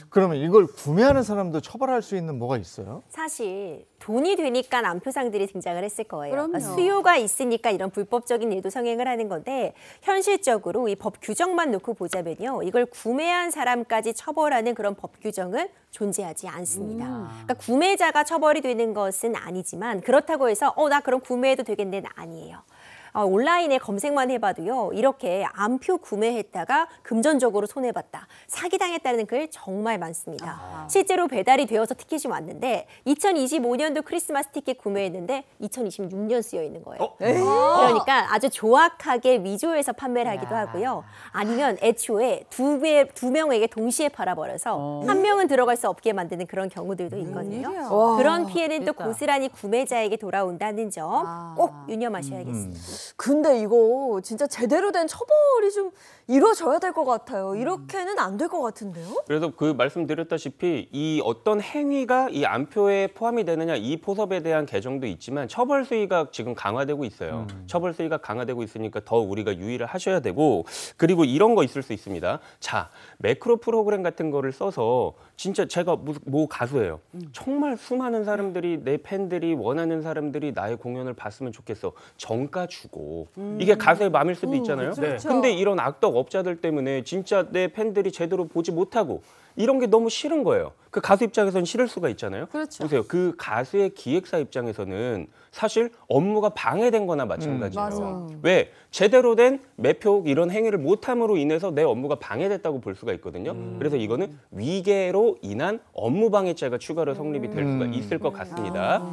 그러면 이걸 구매하는 사람도 처벌할 수 있는 뭐가 있어요? 사실 돈이 되니까 암표상들이 등장을 했을 거예요. 그럼요. 그러니까 수요가 있으니까 이런 불법적인 일도 성행을 하는 건데 현실적으로 이 법 규정만 놓고 보자면요. 이걸 구매한 사람까지 처벌하는 그런 법 규정은 존재하지 않습니다. 그러니까 구매자가 처벌이 되는 것은 아니지만 그렇다고 해서 나 그럼 구매해도 되겠네는 아니에요. 온라인에 검색만 해봐도요. 이렇게 암표 구매했다가 금전적으로 손해봤다. 사기당했다는 글 정말 많습니다. 실제로 배달이 되어서 티켓이 왔는데 2025년도 크리스마스 티켓 구매했는데 2026년 쓰여 있는 거예요. 그러니까 아주 조악하게 위조해서 판매를 하기도 하고요. 아니면 애초에 두 명에게 동시에 팔아버려서 한 명은 들어갈 수 없게 만드는 그런 경우들도 있거든요. 그런 피해는 또 고스란히 구매자에게 돌아온다는 점 꼭 유념하셔야겠습니다. 근데 이거 진짜 제대로 된 처벌이 좀 이루어져야 될 것 같아요. 이렇게는 안 될 것 같은데요? 그래서 그 말씀드렸다시피 이 어떤 행위가 이 암표에 포함이 되느냐 이 포섭에 대한 개정도 있지만 처벌 수위가 지금 강화되고 있어요. 처벌 수위가 강화되고 있으니까 더 우리가 유의를 하셔야 되고 그리고 이런 거 있을 수 있습니다. 자, 매크로 프로그램 같은 거를 써서 진짜 제가 뭐 가수예요. 정말 수많은 사람들이 내 팬들이 원하는 사람들이 나의 공연을 봤으면 좋겠어. 정가 주고 이게 가수의 마음일 수도 있잖아요. 그렇죠. 근데 이런 악덕 업자들 때문에 진짜 내 팬들이 제대로 보지 못하고 이런 게 너무 싫은 거예요. 그 가수 입장에서는 싫을 수가 있잖아요. 그렇죠. 보세요. 그 가수의 기획사 입장에서는 사실 업무가 방해된 거나 마찬가지예요. 맞아. 왜? 제대로 된 매표 이런 행위를 못함으로 인해서 내 업무가 방해됐다고 볼 수가 있거든요. 그래서 이거는 위계로 인한 업무방해죄가 추가로 성립이 될 수가 있을 것 같습니다.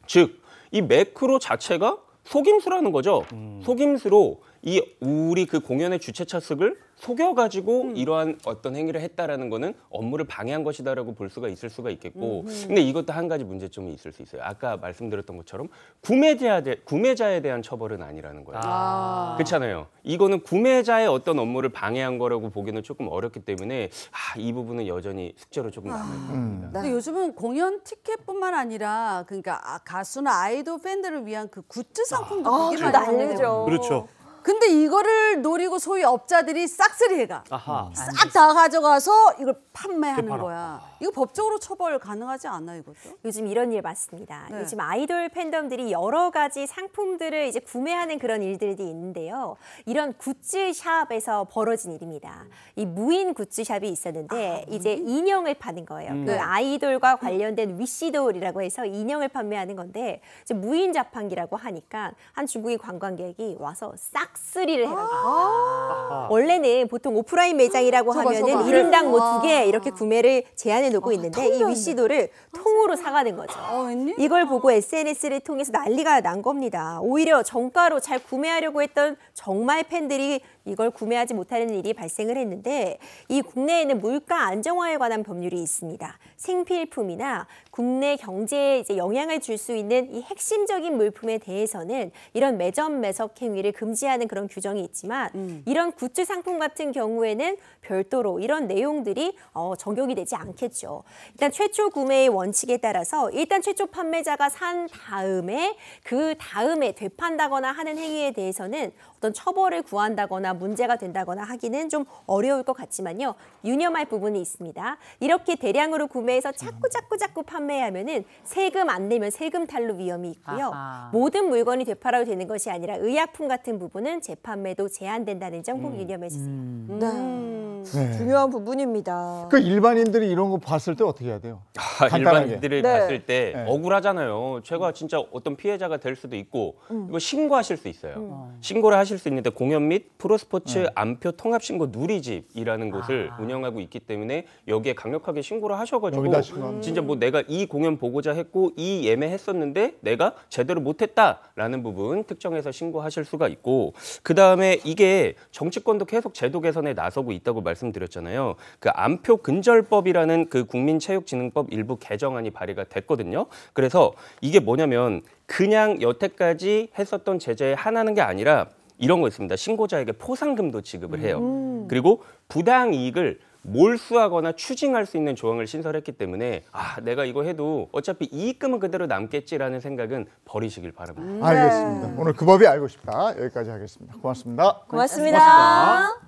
즉, 이 매크로 자체가 속임수라는 거죠. 속임수로 이 우리 그 공연의 주최 차측을 속여가지고 이러한 어떤 행위를 했다라는 거는 업무를 방해한 것이다라고 볼 수가 있을 수가 있겠고 근데 이것도 한 가지 문제점이 있을 수 있어요. 아까 말씀드렸던 것처럼 구매자에 대한 처벌은 아니라는 거예요. 그렇잖아요. 이거는 구매자의 어떤 업무를 방해한 거라고 보기는 조금 어렵기 때문에 이 부분은 여전히 숙제로 조금 남아있습니다. 근데 요즘은 공연 티켓뿐만 아니라 그러니까 가수나 아이돌 팬들을 위한 그 굿즈 상품도 되게 많이 난리죠. 그렇죠. 근데 이거를 노리고 소위 업자들이 싹쓸이 해가. 아하. 싹 다 가져가서 이걸 판매하는 팔아. 거야. 이거 법적으로 처벌 가능하지 않나 이것도? 요즘 이런 일 많습니다. 네. 요즘 아이돌 팬덤들이 여러 가지 상품들을 이제 구매하는 그런 일들이 있는데요. 이런 굿즈샵에서 벌어진 일입니다. 이 무인 굿즈샵이 있었는데 이제 인형을 파는 거예요. 그 아이돌과 관련된 위시돌이라고 해서 인형을 판매하는 건데 이제 무인 자판기라고 하니까 한 중국인 관광객이 와서 싹쓸이를 해가지고 원래는 보통 오프라인 매장이라고 하면은 저거. 1인당 뭐 2개 이렇게 구매를 제한해 놓고 있는데 이 통이었네. 위시돌을 통으로 사가는 거죠. 웬일? 이걸 보고 SNS를 통해서 난리가 난 겁니다. 오히려 정가로 잘 구매하려고 했던 정말 팬들이 이걸 구매하지 못하는 일이 발생을 했는데 이 국내에는 물가 안정화에 관한 법률이 있습니다. 생필품이나 국내 경제에 이제 영향을 줄 수 있는 이 핵심적인 물품에 대해서는 이런 매점 매석 행위를 금지하는 그런 규정이 있지만 이런 굿즈 상품 같은 경우에는 별도로 이런 내용들이 적용이 되지 않겠죠. 일단 최초 구매의 원칙에 따라서 일단 최초 판매자가 산 다음에 그 다음에 되판다거나 하는 행위에 대해서는 어떤 처벌을 구한다거나 문제가 된다거나 하기는 좀 어려울 것 같지만요. 유념할 부분이 있습니다. 이렇게 대량으로 구매해서 자꾸 판매하면은 세금 안 내면 세금 탈루 위험이 있고요. 아하. 모든 물건이 되팔아도 되는 것이 아니라 의약품 같은 부분은 재판매도 제한된다는 점 꼭 유념해 주세요. 네. 중요한 부분입니다. 그 일반인들이 이런 거 봤을 때 어떻게 해야 돼요? 간단하게. 일반인들을 네. 봤을 때 네. 억울하잖아요. 제가 진짜 어떤 피해자가 될 수도 있고 이거 신고하실 수 있어요. 신고를 하실 수 있는데 공연 및 프로스포츠 암표 통합신고 누리집이라는 곳을 운영하고 있기 때문에 여기에 강력하게 신고를 하셔가지고 여기다 신고하면. 진짜 뭐 내가 이 공연 보고자 했고 이 예매했었는데 내가 제대로 못했다라는 부분 특정해서 신고하실 수가 있고 그다음에 이게 정치권도 계속 제도 개선에 나서고 있다고 말씀드렸잖아요. 그 암표 근절법이라는 그 국민체육진흥법 일부 개정안이 발의가 됐거든요. 그래서 이게 뭐냐면 그냥 여태까지 했었던 제재에 한하는 게 아니라 이런 거 있습니다. 신고자에게 포상금도 지급을 해요. 그리고 부당 이익을 몰수하거나 추징할 수 있는 조항을 신설했기 때문에 내가 이거 해도 어차피 이익금은 그대로 남겠지라는 생각은 버리시길 바랍니다. 알겠습니다. 오늘 그 법이 알고 싶다. 여기까지 하겠습니다. 고맙습니다. 고맙습니다.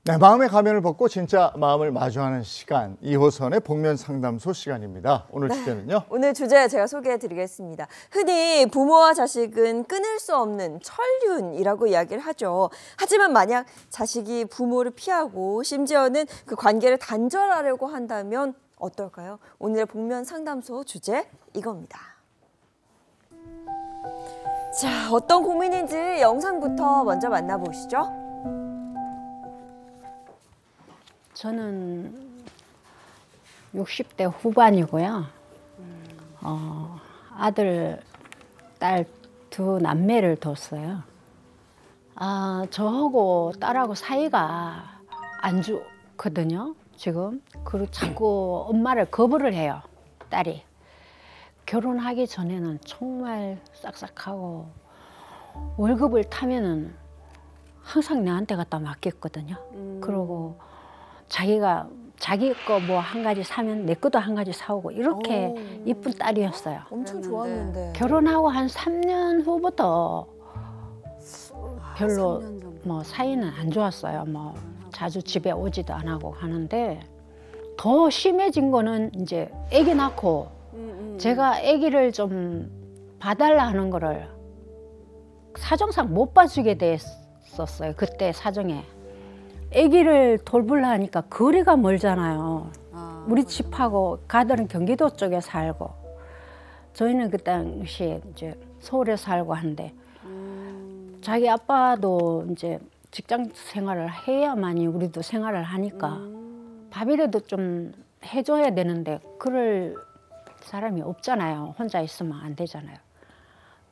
네, 마음의 가면을 벗고 진짜 마음을 마주하는 시간, 2호선의 복면 상담소 시간입니다. 오늘 주제는요? 오늘 주제 제가 소개해드리겠습니다. 흔히 부모와 자식은 끊을 수 없는 천륜이라고 이야기를 하죠. 하지만 만약 자식이 부모를 피하고 심지어는 그 관계를 단절하려고 한다면 어떨까요? 오늘의 복면 상담소 주제 이겁니다. 자, 어떤 고민인지 영상부터 먼저 만나보시죠. 저는 60대 후반이고요. 아들, 딸 두 남매를 뒀어요. 저하고 딸하고 사이가 안 좋거든요, 지금. 그리고 자꾸 엄마를 거부를 해요, 딸이. 결혼하기 전에는 정말 싹싹하고 월급을 타면은 항상 나한테 갖다 맡겼거든요. 그러고 자기가 자기 거 뭐 한 가지 사면 내 것도 한 가지 사오고 이렇게 이쁜 딸이었어요. 엄청 좋았는데. 결혼하고 한 3년 후부터 별로 뭐 사이는 안 좋았어요. 뭐 자주 집에 오지도 안 하고 하는데 더 심해진 거는 이제 아기 낳고 제가 아기를 좀 봐달라 하는 거를 사정상 못 봐주게 됐었어요. 그때 사정에. 아기를 돌보려 하니까 거리가 멀잖아요. 우리 집하고 가들은 경기도 쪽에 살고 저희는 그 당시에 이제 서울에 살고 하는데 자기 아빠도 이제 직장 생활을 해야만이 우리도 생활을 하니까 밥이라도 좀 해줘야 되는데 그럴 사람이 없잖아요. 혼자 있으면 안 되잖아요.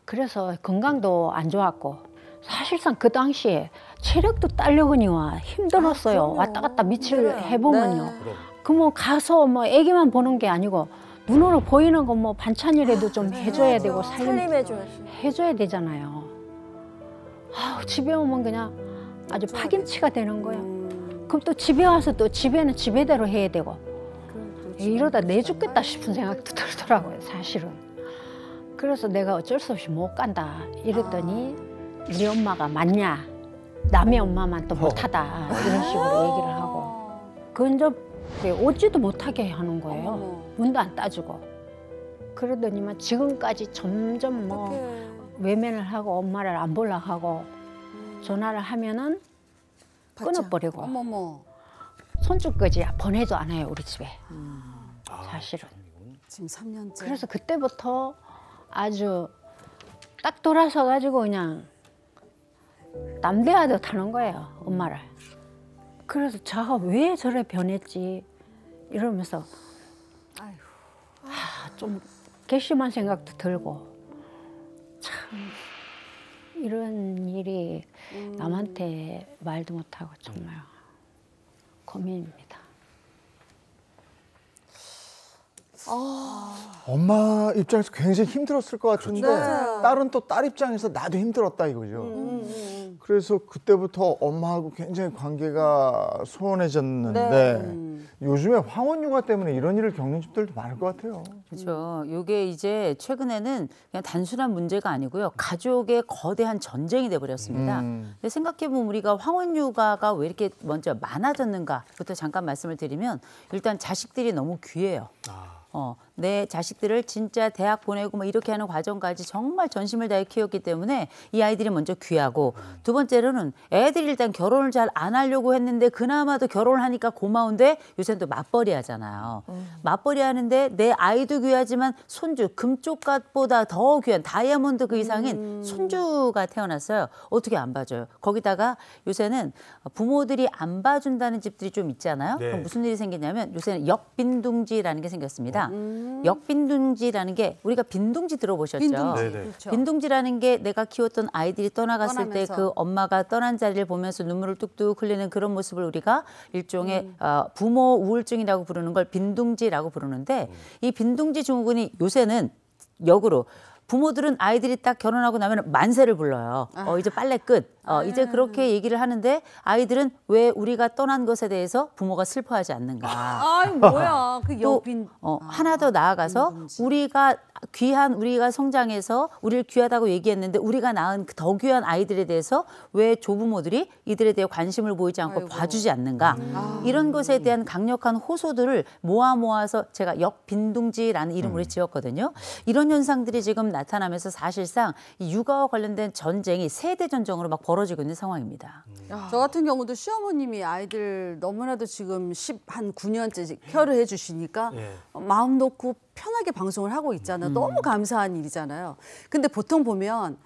그래서 건강도 안 좋았고 사실상 그 당시에 체력도 딸려거니와 힘들었어요. 왔다 갔다 며칠 해보면요. 그 뭐 가서 뭐 애기만 보는 게 아니고 눈으로 보이는 거 뭐 반찬이라도 좀 해줘야 되고 해줘야 되잖아요. 집에 오면 그냥 아주 파김치가 되는 거예요. 그럼 또 집에 와서 또 집에는 집에대로 해야 되고 이러다 내 죽겠다 싶은 생각도 들더라고요, 사실은. 그래서 내가 어쩔 수 없이 못 간다 이랬더니 우리 엄마가 맞냐? 남의 엄마만 또 못하다 이런 식으로 얘기를 하고 근접 오지도 못하게 하는 거예요. 문도 안 따주고. 그러더니만 지금까지 점점 뭐 외면을 하고 엄마를 안 보려고 하고 전화를 하면은 끊어버리고 손주까지 보내도 안 해요, 우리 집에. 사실은. 지금 3년째. 그래서 그때부터 아주 딱 돌아서 가지고 그냥 남대하듯 하는 거예요, 엄마를. 그래서 제가 왜 저래 변했지 이러면서 좀 괘씸한 생각도 들고 참 이런 일이 남한테 말도 못하고 정말 고민입니다. 엄마 입장에서 굉장히 힘들었을 것 같은데 딸은 또 딸 입장에서 나도 힘들었다 이거죠. 그래서 그때부터 엄마하고 굉장히 관계가 소원해졌는데 요즘에 황혼 육아 때문에 이런 일을 겪는 집들도 많을 것 같아요. 그렇죠. 이게 이제 최근에는 그냥 단순한 문제가 아니고요. 가족의 거대한 전쟁이 돼버렸습니다. 근데 생각해보면 우리가 황혼 육아가 왜 이렇게 먼저 많아졌는가부터 잠깐 말씀을 드리면 일단 자식들이 너무 귀해요. 내 자식들을 진짜 대학 보내고 뭐 이렇게 하는 과정까지 정말 전심을 다해 키웠기 때문에 이 아이들이 먼저 귀하고 두 번째로는 애들이 일단 결혼을 잘 안 하려고 했는데 그나마도 결혼을 하니까 고마운데 요새는 또 맞벌이 하잖아요. 맞벌이 하는데 내 아이도 귀하지만 손주 금쪽값보다 더 귀한 다이아몬드 그 이상인 손주가 태어났어요. 어떻게 안 봐줘요? 거기다가 요새는 부모들이 안 봐준다는 집들이 좀 있잖아요. 그럼 무슨 일이 생기냐면 요새는 역빈둥지라는 게 생겼습니다. 역빈둥지라는 게 우리가 빈둥지 들어보셨죠? 빈둥지. 그렇죠. 빈둥지라는 게 내가 키웠던 아이들이 떠나갔을 때 그 엄마가 떠난 자리를 보면서 눈물을 뚝뚝 흘리는 그런 모습을 우리가 일종의 부모 우울증이라고 부르는 걸 빈둥지라고 부르는데 이 빈둥지 증후군이 요새는 역으로 부모들은 아이들이 딱 결혼하고 나면 만세를 불러요. 이제 빨래 끝. 이제 그렇게 얘기를 하는데 아이들은 왜 우리가 떠난 것에 대해서 부모가 슬퍼하지 않는가. 아이 뭐야. 그 또 여빈. 하나 더 나아가서 우리가 성장해서 우리를 귀하다고 얘기했는데 우리가 낳은 더 귀한 아이들에 대해서 왜 조부모들이 이들에 대해 관심을 보이지 않고 봐주지 않는가. 이런 것에 대한 강력한 호소들을 모아서 제가 역빈둥지라는 이름으로 지었거든요. 이런 현상들이 지금 나타나면서 사실상 이 육아와 관련된 전쟁이 세대 전쟁으로 막 벌어지고 있는 상황입니다. 저 같은 경우도 시어머님이 아이들 너무나도 지금 한 9년째 케어를 해주시니까 마음 놓고 편하게 방송을 하고 있잖아요. 너무 감사한 일이잖아요. 근데 보통 보면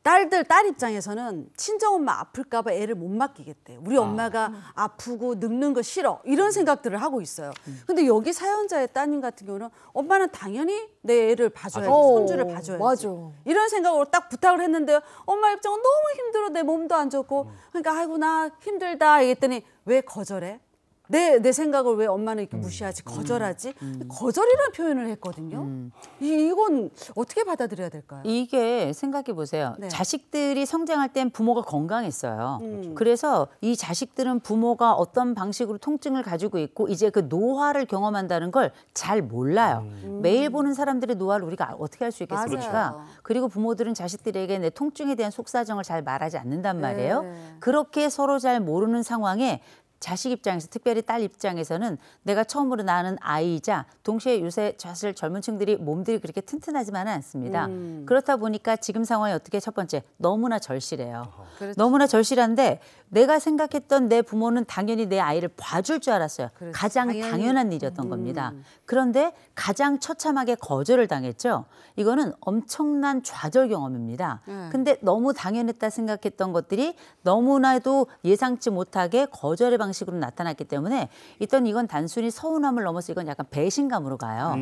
딸 입장에서는 친정엄마 아플까 봐 애를 못 맡기겠대. 우리 엄마가 아프고 늙는 거 싫어. 이런 생각들을 하고 있어요. 근데 여기 사연자의 따님 같은 경우는 엄마는 당연히 내 애를 봐줘야지. 손주를 봐줘야지. 맞아. 이런 생각으로 딱 부탁을 했는데 엄마 입장은 너무 힘들어. 내 몸도 안 좋고. 그러니까 아이고 나 힘들다 이랬더니 왜 거절해? 내 생각을 왜 엄마는 이렇게 무시하지? 거절하지? 거절이라는 표현을 했거든요. 이건 어떻게 받아들여야 될까요? 이게 생각해 보세요. 네. 자식들이 성장할 땐 부모가 건강했어요. 그래서 이 자식들은 부모가 어떤 방식으로 통증을 가지고 있고 이제 그 노화를 경험한다는 걸 잘 몰라요. 매일 보는 사람들의 노화를 우리가 어떻게 할 수 있겠습니까? 맞아요. 그리고 부모들은 자식들에게 내 통증에 대한 속사정을 잘 말하지 않는단 말이에요. 네. 그렇게 서로 잘 모르는 상황에 자식 입장에서 특별히 딸 입장에서는 내가 처음으로 낳는 아이이자 동시에 요새 사실 젊은 층들이 몸들이 그렇게 튼튼하지만은 않습니다. 그렇다 보니까 지금 상황이 어떻게 첫 번째 너무나 절실해요. 그렇죠. 너무나 절실한데 내가 생각했던 내 부모는 당연히 내 아이를 봐줄 줄 알았어요. 그렇죠. 가장 당연한 일이었던 겁니다. 그런데 가장 처참하게 거절을 당했죠. 이거는 엄청난 좌절 경험입니다. 근데 너무 당연했다 생각했던 것들이 너무나도 예상치 못하게 거절의 방식으로 나타났기 때문에 이건 단순히 서운함을 넘어서 이건 약간 배신감으로 가요.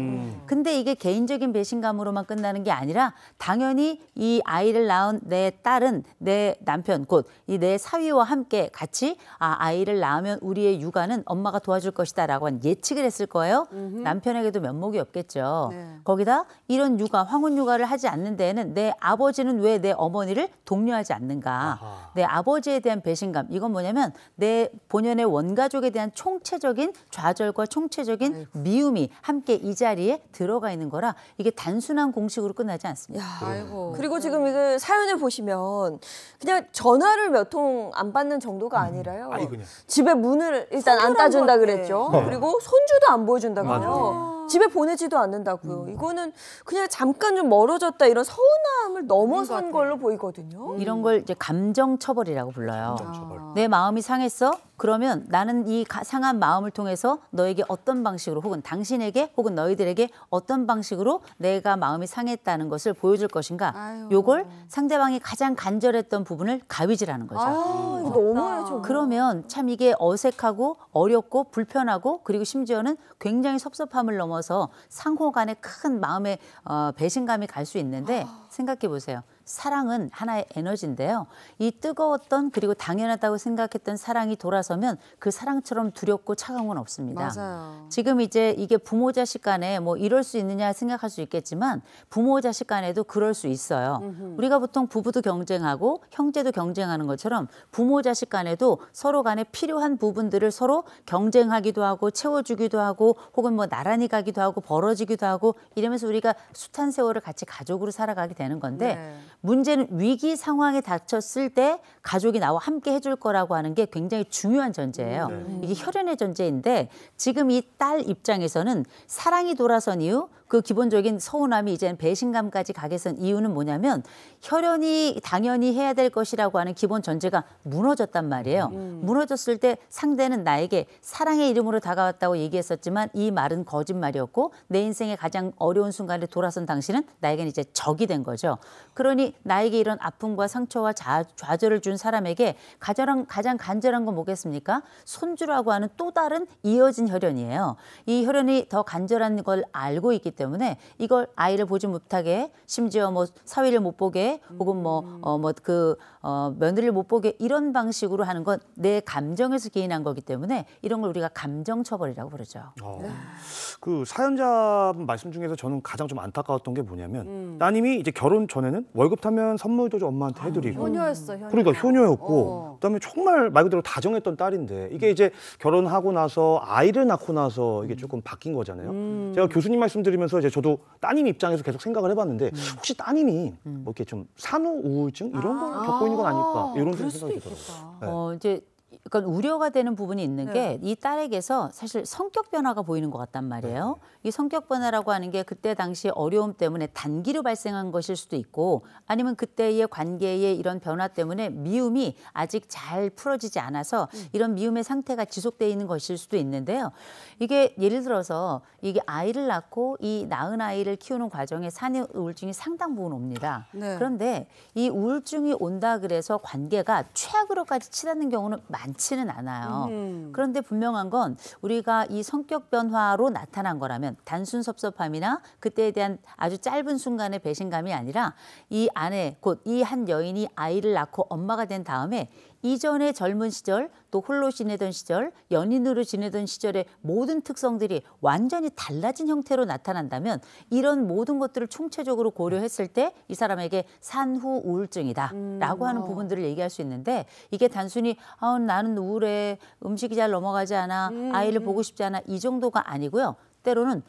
근데 이게 개인적인 배신감으로만 끝나는 게 아니라 당연히 이 아이를 낳은 내 딸은 내 남편 곧 이 내 사위와 함께 같이 아이를 낳으면 우리의 육아는 엄마가 도와줄 것이다라고 한 예측을 했을 거예요. 남편에게도 면목이 없겠죠. 네. 거기다 이런 육아, 황혼 육아를 하지 않는 데에는 내 아버지는 왜 내 어머니를 독려하지 않는가. 내 아버지에 대한 배신감. 이건 뭐냐면 내 본연의 원가족에 대한 총체적인 좌절과 총체적인 미움이 함께 이 자리에 들어가 있는 거라 이게 단순한 공식으로 끝나지 않습니다. 아이고. 그리고 지금 이거 사연을 보시면 그냥 전화를 몇 통 안 받는 정도가 아니라요. 집에 문을 일단 안 따준다 그랬죠. 그리고 손주도 안 보여준다고요. 집에 보내지도 않는다고요. 이거는 그냥 잠깐 좀 멀어졌다 이런 서운함을 넘어선 걸로 보이거든요. 이런 걸 이제 감정 처벌이라고 불러요. 내 마음이 상했어? 그러면 나는 이 상한 마음을 통해서 너에게 어떤 방식으로 혹은 당신에게 혹은 너희들에게 어떤 방식으로 내가 마음이 상했다는 것을 보여줄 것인가. 요걸 상대방이 가장 간절했던 부분을 가위질하는 거죠. 이거 너무해요. 좀. 그러면 참 이게 어색하고 어렵고 불편하고 그리고 심지어는 굉장히 섭섭함을 넘어서 상호 간의 큰 마음의 배신감이 갈 수 있는데 생각해 보세요. 사랑은 하나의 에너지인데요. 이 뜨거웠던 그리고 당연하다고 생각했던 사랑이 돌아서면 그 사랑처럼 두렵고 차가운 건 없습니다. 맞아요. 지금 이제 이게 부모 자식 간에 뭐 이럴 수 있느냐 생각할 수 있겠지만 부모 자식 간에도 그럴 수 있어요. 우리가 보통 부부도 경쟁하고 형제도 경쟁하는 것처럼 부모 자식 간에도 서로 간에 필요한 부분들을 서로 경쟁하기도 하고 채워주기도 하고 혹은 뭐 나란히 가기도 하고 벌어지기도 하고 이러면서 우리가 숱한 세월을 같이 가족으로 살아가게 되는 건데 네. 문제는 위기 상황에 닥쳤을 때 가족이 나와 함께 해줄 거라고 하는 게 굉장히 중요한 전제예요. 이게 혈연의 전제인데 지금 이 딸 입장에서는 사랑이 돌아선 이유 그 기본적인 서운함이 이제는 배신감까지 가게 선 이유는 뭐냐면 혈연이 당연히 해야 될 것이라고 하는 기본 전제가 무너졌단 말이에요. 무너졌을 때 상대는 나에게 사랑의 이름으로 다가왔다고 얘기했었지만 이 말은 거짓말이었고 내 인생의 가장 어려운 순간에 돌아선 당신은 나에게는 이제 적이 된 거죠. 그러니 나에게 이런 아픔과 상처와 좌절을 준 사람에게 가장 간절한 건 뭐겠습니까? 손주라고 하는 또 다른 이어진 혈연이에요. 이 혈연이 더 간절한 걸 알고 있기 때문에 때문에 이걸 아이를 보지 못하게 심지어 뭐 사위를 못 보게 혹은 며느리를 못 보게 이런 방식으로 하는 건 내 감정에서 기인한 거기 때문에 이런 걸 우리가 감정처벌이라고 부르죠. 그 사연자 말씀 중에서 저는 가장 좀 안타까웠던 게 뭐냐면 따님이 이제 결혼 전에는 월급 타면 선물도 좀 엄마한테 해드리고 효녀였어, 효녀. 그러니까 효녀였고 그다음에 정말 말 그대로 다정했던 딸인데 이게 이제 결혼하고 나서 아이를 낳고 나서 이게 조금 바뀐 거잖아요. 제가 교수님 말씀 드리면서 이제 저도 따님 입장에서 계속 생각을 해봤는데 혹시 따님이 뭐 이렇게 좀 산후 우울증 이런 걸 겪고 있는 건 아닐까 이런 생각이 들어요. 이제 그러니까 우려가 되는 부분이 있는 네. 게 이 딸에게서 사실 성격 변화가 보이는 것 같단 말이에요. 이 성격 변화라고 하는 게 그때 당시 어려움 때문에 단기로 발생한 것일 수도 있고 아니면 그때의 관계의 이런 변화 때문에 미움이 아직 잘 풀어지지 않아서 이런 미움의 상태가 지속되어 있는 것일 수도 있는데요. 이게 예를 들어서 이게 아이를 낳고 이 낳은 아이를 키우는 과정에 산후 우울증이 상당 부분 옵니다. 네. 그런데 이 우울증이 온다 그래서 관계가 최악으로까지 치닫는 경우는 많지는 않아요. 그런데 분명한 건 우리가 이 성격 변화로 나타난 거라면 단순 섭섭함이나 그때에 대한 아주 짧은 순간의 배신감이 아니라 이 아내 곧 이 한 여인이 아이를 낳고 엄마가 된 다음에 이전의 젊은 시절 또 홀로 지내던 시절 연인으로 지내던 시절의 모든 특성들이 완전히 달라진 형태로 나타난다면 이런 모든 것들을 총체적으로 고려했을 때 이 사람에게 산후 우울증이다라고 하는 부분들을 얘기할 수 있는데 이게 단순히 나는 우울해 음식이 잘 넘어가지 않아 아이를 보고 싶지 않아 이 정도가 아니고요. 때로는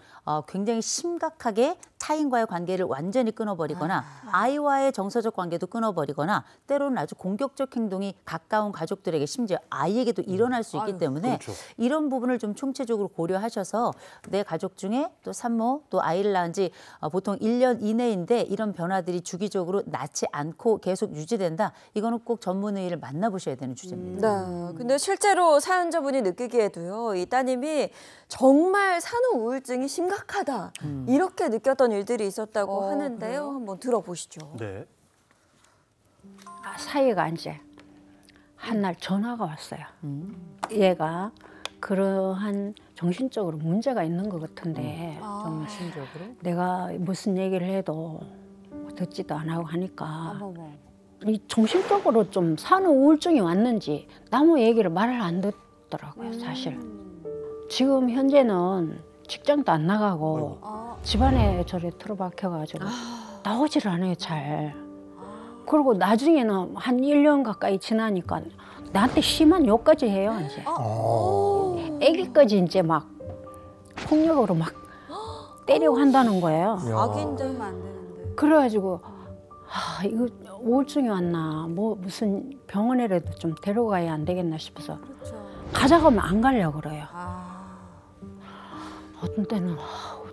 굉장히 심각하게 타인과의 관계를 완전히 끊어버리거나 아이와의 정서적 관계도 끊어버리거나 때로는 아주 공격적 행동이 가까운 가족들에게 심지어 아이에게도 일어날 수 있기 때문에 그렇죠. 이런 부분을 좀 총체적으로 고려하셔서 내 가족 중에 또 산모 또 아이를 낳은 지 보통 1년 이내인데 이런 변화들이 주기적으로 낫지 않고 계속 유지된다. 이거는 꼭 전문의를 만나보셔야 되는 주제입니다. 네. 근데 실제로 사연자분이 느끼기에도요, 이 따님이 정말 산후 우울증이 심각하다. 이렇게 느꼈던 일들이 있었다고 하는데요. 한번 들어보시죠. 네. 사이가 이제 한날 전화가 왔어요. 얘가 그러한 정신적으로 문제가 있는 것 같은데 정신적으로 내가 무슨 얘기를 해도 듣지도 안 하고 하니까 이 정신적으로 좀 산후 우울증이 왔는지 아무 얘기를 말을 안 듣더라고요, 사실. 지금 현재는 직장도 안 나가고 집안에 저래 틀어박혀가지고 나오질 않아요, 잘. 그리고 나중에는 한 1년 가까이 지나니까 나한테 심한 욕까지 해요, 이제. 애기까지 이제 막 폭력으로 막 때리고 한다는 거예요. 악인들만 안 되는데. 그래가지고 이거 우울증이 왔나 뭐 무슨 병원에라도 좀 데려가야 안 되겠나 싶어서 가자고 하면 안 가려고 그래요. 어떤 때는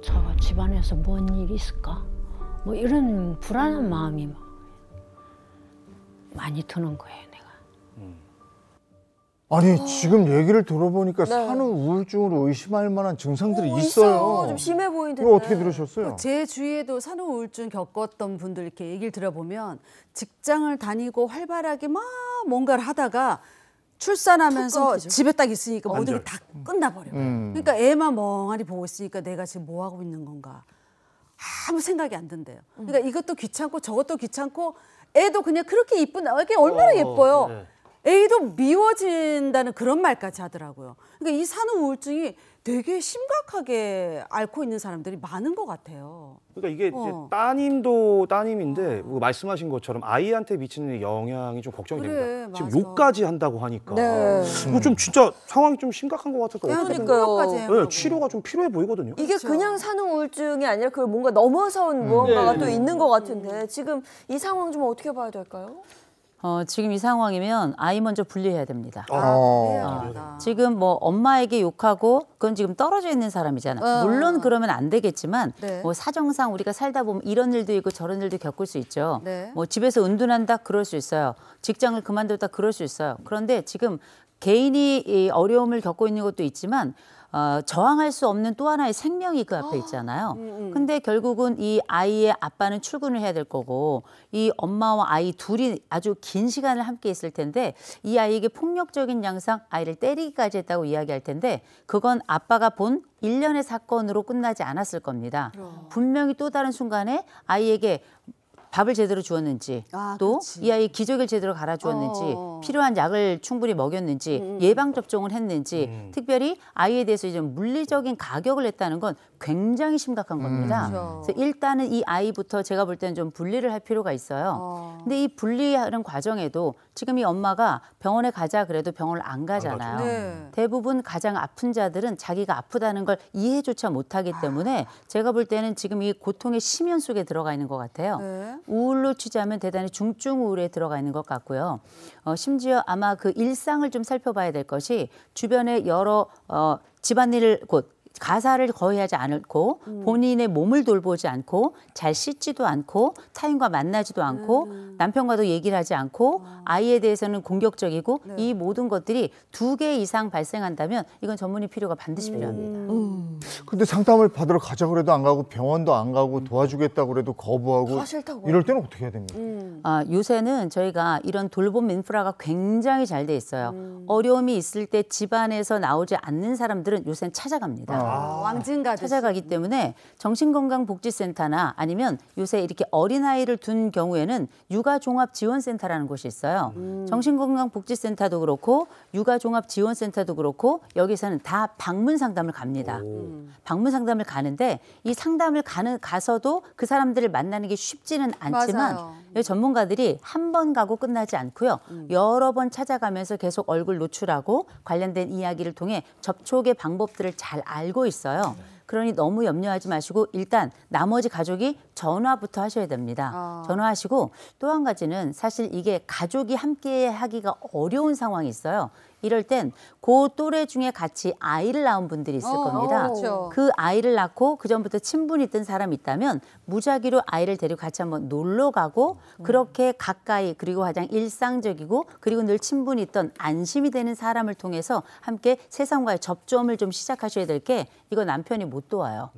저 집안에서 뭔 일이 있을까? 뭐 이런 불안한 마음이 많이 드는 거예요, 내가. 아니 지금 얘기를 들어보니까 산후 우울증으로 의심할 만한 증상들이 있어요. 좀 심해 보이는데. 이거 어떻게 들으셨어요? 제 주위에도 산후 우울증 겪었던 분들 이렇게 얘기를 들어보면 직장을 다니고 활발하게 막 뭔가를 하다가 출산하면서 집에 딱 있으니까 모든 게 다 끝나버려요. 그러니까 애만 멍하니 보고 있으니까 내가 지금 뭐 하고 있는 건가 아무 생각이 안 든대요. 그러니까 이것도 귀찮고 저것도 귀찮고 애도 그냥 그렇게 이쁜 애게 얼마나 예뻐요. 네. 애도 미워진다는 그런 말까지 하더라고요. 그러니까 이 산후 우울증이 되게 심각하게 앓고 있는 사람들이 많은 것 같아요. 그러니까 이게 이제 따님도 따님인데 말씀하신 것처럼 아이한테 미치는 영향이 좀 걱정이 됩니다. 지금 맞아. 욕까지 한다고 하니까 네. 이거 좀 진짜 상황이 좀 심각한 것 같아서 어떻게든 그러니까요. 네, 치료가 좀 필요해 보이거든요. 이게 그냥 산후 우울증이 아니라 그걸 뭔가 넘어선 무언가가 또 있는 것 같은데 지금 이 상황 좀 어떻게 봐야 될까요? 지금 이 상황이면 아이 먼저 분리해야 됩니다. 미안하다. 지금 뭐 엄마에게 욕하고 그건 지금 떨어져 있는 사람이잖아요. 물론 그러면 안 되겠지만 네. 뭐 사정상 우리가 살다 보면 이런 일도 있고 저런 일도 겪을 수 있죠. 네. 뭐 집에서 은둔한다 그럴 수 있어요. 직장을 그만뒀다 그럴 수 있어요. 그런데 지금 개인이 이 어려움을 겪고 있는 것도 있지만 저항할 수 없는 또 하나의 생명이 그 앞에 있잖아요. 근데 결국은 이 아이의 아빠는 출근을 해야 될 거고 이 엄마와 아이 둘이 아주 긴 시간을 함께 있을 텐데 이 아이에게 폭력적인 양상, 아이를 때리기까지 했다고 이야기할 텐데 그건 아빠가 본 일련의 사건으로 끝나지 않았을 겁니다. 분명히 또 다른 순간에 아이에게 밥을 제대로 주었는지 또 이 아이 기저귀를 제대로 갈아주었는지 필요한 약을 충분히 먹였는지 예방접종을 했는지 특별히 아이에 대해서 이제 물리적인 가격을 했다는 건 굉장히 심각한 겁니다. 그래서 일단은 이 아이부터 제가 볼 때는 좀 분리를 할 필요가 있어요. 근데 이 분리하는 과정에도 지금 이 엄마가 병원에 가자 그래도 병원을 안 가잖아요. 네. 대부분 가장 아픈 자들은 자기가 아프다는 걸 이해조차 못하기 때문에 제가 볼 때는 지금 이 고통의 심연 속에 들어가 있는 것 같아요. 네. 우울로 취재하면 대단히 중증 우울에 들어가 있는 것 같고요. 심지어 아마 그 일상을 좀 살펴봐야 될 것이 주변에 여러 집안일을 곧 가사를 거의 하지 않고 본인의 몸을 돌보지 않고 잘 씻지도 않고 타인과 만나지도 않고 남편과도 얘기를 하지 않고 아이에 대해서는 공격적이고 이 모든 것들이 2개 이상 발생한다면 이건 전문의 필요가 반드시 필요합니다. 근데 상담을 받으러 가자 그래도 안 가고 병원도 안 가고 도와주겠다고 그래도 거부하고 이럴 때는 어떻게 해야 됩니까? 요새는 저희가 이런 돌봄 인프라가 굉장히 잘 돼 있어요. 어려움이 있을 때 집안에서 나오지 않는 사람들은 요새는 찾아갑니다. 왕진가듯이. 찾아가기 때문에 정신건강복지센터나 아니면 요새 이렇게 어린아이를 둔 경우에는 육아종합지원센터라는 곳이 있어요. 정신건강복지센터도 그렇고 육아종합지원센터도 그렇고 여기서는 다 방문 상담을 갑니다. 방문 상담을 가는데 이 상담을 가서도 그 사람들을 만나는 게 쉽지는 않지만 이 전문가들이 한 번 가고 끝나지 않고요. 여러 번 찾아가면서 계속 얼굴 노출하고 관련된 이야기를 통해 접촉의 방법들을 잘 알고 있어요. 그러니 너무 염려하지 마시고 일단 나머지 가족이 전화부터 하셔야 됩니다. 전화하시고 또 한 가지는 사실 이게 가족이 함께 하기가 어려운 상황이 있어요. 이럴 땐 그 또래 중에 같이 아이를 낳은 분들이 있을 겁니다. 그렇죠. 그 아이를 낳고 그전부터 친분이 있던 사람이 있다면 무작위로 아이를 데리고 같이 한번 놀러 가고 그렇게 가까이 그리고 가장 일상적이고 그리고 늘 친분이 있던 안심이 되는 사람을 통해서 함께 세상과의 접점을 좀 시작하셔야 될 게 이거 남편이 못 도와요.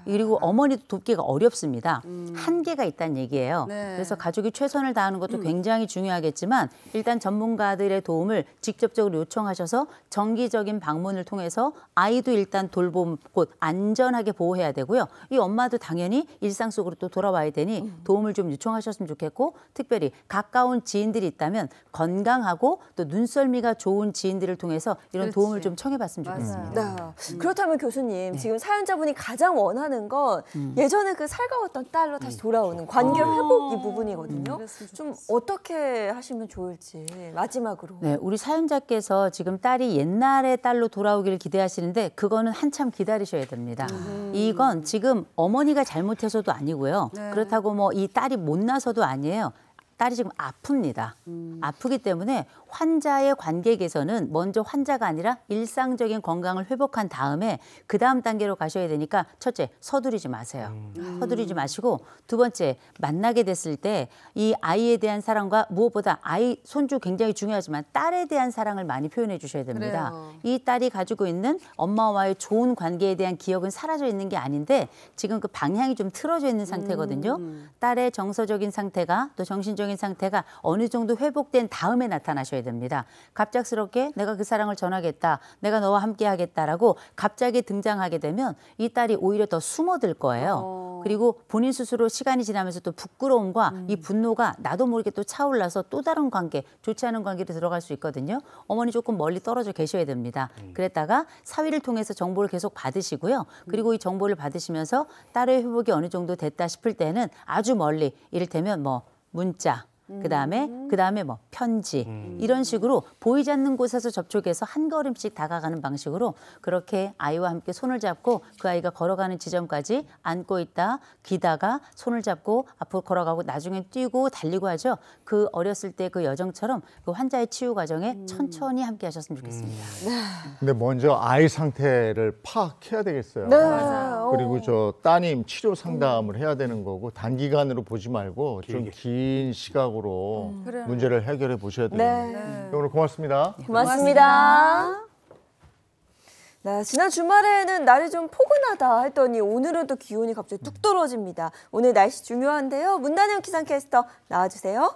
그리고 어머니도 돕기가 어렵습니다. 한계가 있다는 얘기예요. 그래서 가족이 최선을 다하는 것도 굉장히 중요하겠지만 일단 전문가들의 도움을 직접적으로 요청하셔서 정기적인 방문을 통해서 아이도 일단 돌봄 곧 안전하게 보호해야 되고요. 이 엄마도 당연히 일상 속으로 또 돌아와야 되니 도움을 좀 요청하셨으면 좋겠고 특별히 가까운 지인들이 있다면 건강하고 또 눈썰미가 좋은 지인들을 통해서 이런 도움을 좀 청해봤으면 좋겠습니다. 그렇다면 교수님 지금 사연자분이 가장 원하는 건 예전에 그 살가웠던 딸로 다시 돌아오는 관계 회복 이 부분이거든요. 좀 어떻게 하시면 좋을지 마지막으로. 네, 우리 사연자께서 지금 딸이 옛날의 딸로 돌아오기를 기대하시는데 그거는 한참 기다리셔야 됩니다. 이건 지금 어머니가 잘못해서도 아니고요. 그렇다고 뭐 이 딸이 못나서도 아니에요. 딸이 지금 아픕니다. 아프기 때문에 환자의 관객에서는 먼저 환자가 아니라 일상적인 건강을 회복한 다음에 그 다음 단계로 가셔야 되니까 첫째, 서두르지 마세요. 서두르지 마시고 두 번째, 만나게 됐을 때 이 아이에 대한 사랑과 무엇보다 아이, 손주 굉장히 중요하지만 딸에 대한 사랑을 많이 표현해 주셔야 됩니다. 이 딸이 가지고 있는 엄마와의 좋은 관계에 대한 기억은 사라져 있는 게 아닌데 지금 그 방향이 좀 틀어져 있는 상태거든요. 딸의 정서적인 상태가 또 정신적인 상태가 어느 정도 회복된 다음에 나타나셔야 됩니다. 갑작스럽게 내가 그 사랑을 전하겠다, 내가 너와 함께 하겠다라고 갑자기 등장하게 되면 이 딸이 오히려 더 숨어들 거예요. 그리고 본인 스스로 시간이 지나면서 또 부끄러움과 이 분노가 나도 모르게 또 차올라서 또 다른 관계, 좋지 않은 관계로 들어갈 수 있거든요. 어머니 조금 멀리 떨어져 계셔야 됩니다. 그랬다가 사위를 통해서 정보를 계속 받으시고요. 그리고 이 정보를 받으시면서 딸의 회복이 어느 정도 됐다 싶을 때는 아주 멀리 이를테면 뭐 문자, 그다음에 뭐 편지 이런 식으로 보이지 않는 곳에서 접촉해서 한 걸음씩 다가가는 방식으로 그렇게 아이와 함께 손을 잡고 그 아이가 걸어가는 지점까지 안고 있다 기다가 손을 잡고 앞으로 걸어가고 나중에 뛰고 달리고 하죠. 그 어렸을 때 그 여정처럼 그 환자의 치유 과정에 천천히 함께 하셨으면 좋겠습니다. 근데 먼저 아이 상태를 파악해야 되겠어요. 그리고 저 따님 치료 상담을 해야 되는 거고 단기간으로 보지 말고 좀 긴 시각으로 문제를 해결해 보셔야 됩니다. 오늘 고맙습니다. 고맙습니다. 네, 지난 주말에는 날이 좀 포근하다 했더니 오늘은 또 기온이 갑자기 뚝 떨어집니다. 오늘 날씨 중요한데요. 문단영 기상캐스터 나와주세요.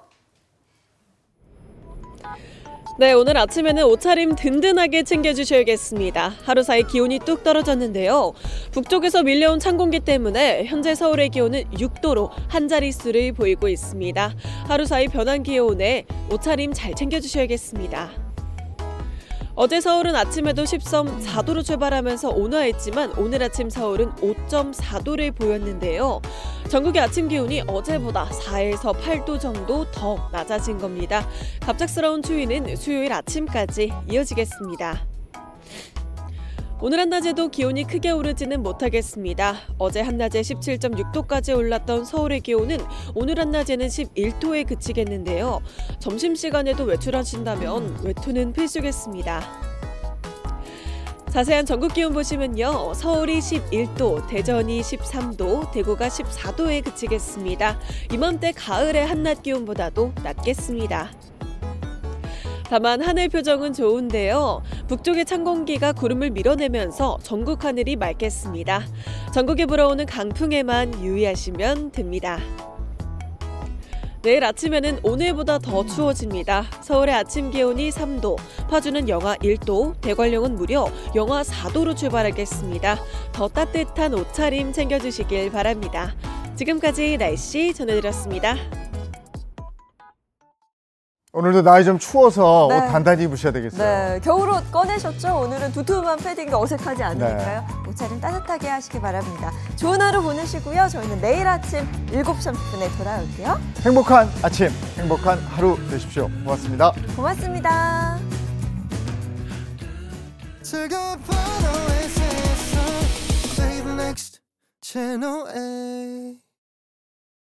네, 오늘 아침에는 옷차림 든든하게 챙겨주셔야겠습니다. 하루 사이 기온이 뚝 떨어졌는데요. 북쪽에서 밀려온 찬 공기 때문에 현재 서울의 기온은 6도로 한 자릿수를 보이고 있습니다. 하루 사이 변한 기온에 옷차림 잘 챙겨주셔야겠습니다. 어제 서울은 아침에도 10.4도로 출발하면서 온화했지만 오늘 아침 서울은 5.4도를 보였는데요. 전국의 아침 기온이 어제보다 4에서 8도 정도 더 낮아진 겁니다. 갑작스러운 추위는 수요일 아침까지 이어지겠습니다. 오늘 한낮에도 기온이 크게 오르지는 못하겠습니다. 어제 한낮에 17.6도까지 올랐던 서울의 기온은 오늘 한낮에는 11도에 그치겠는데요. 점심시간에도 외출하신다면 외투는 필수겠습니다. 자세한 전국 기온 보시면요. 서울이 11도, 대전이 13도, 대구가 14도에 그치겠습니다. 이맘때 가을의 한낮 기온보다도 낮겠습니다. 다만 하늘 표정은 좋은데요. 북쪽의 찬 공기가 구름을 밀어내면서 전국 하늘이 맑겠습니다. 전국에 불어오는 강풍에만 유의하시면 됩니다. 내일 아침에는 오늘보다 더 추워집니다. 서울의 아침 기온이 3도, 파주는 영하 1도, 대관령은 무려 영하 4도로 출발하겠습니다. 더 따뜻한 옷차림 챙겨주시길 바랍니다. 지금까지 날씨 전해드렸습니다. 오늘도 날이 좀 추워서 네. 옷 단단히 입으셔야 되겠어요. 네, 겨울옷 꺼내셨죠? 오늘은 두툼한 패딩도 어색하지 않으니까요. 옷차림 따뜻하게 하시기 바랍니다. 좋은 하루 보내시고요. 저희는 내일 아침 7시 30분에 돌아올게요. 행복한 아침, 행복한 하루 되십시오. 고맙습니다. 고맙습니다. 즐거운 하루의 세상, Save the next channel.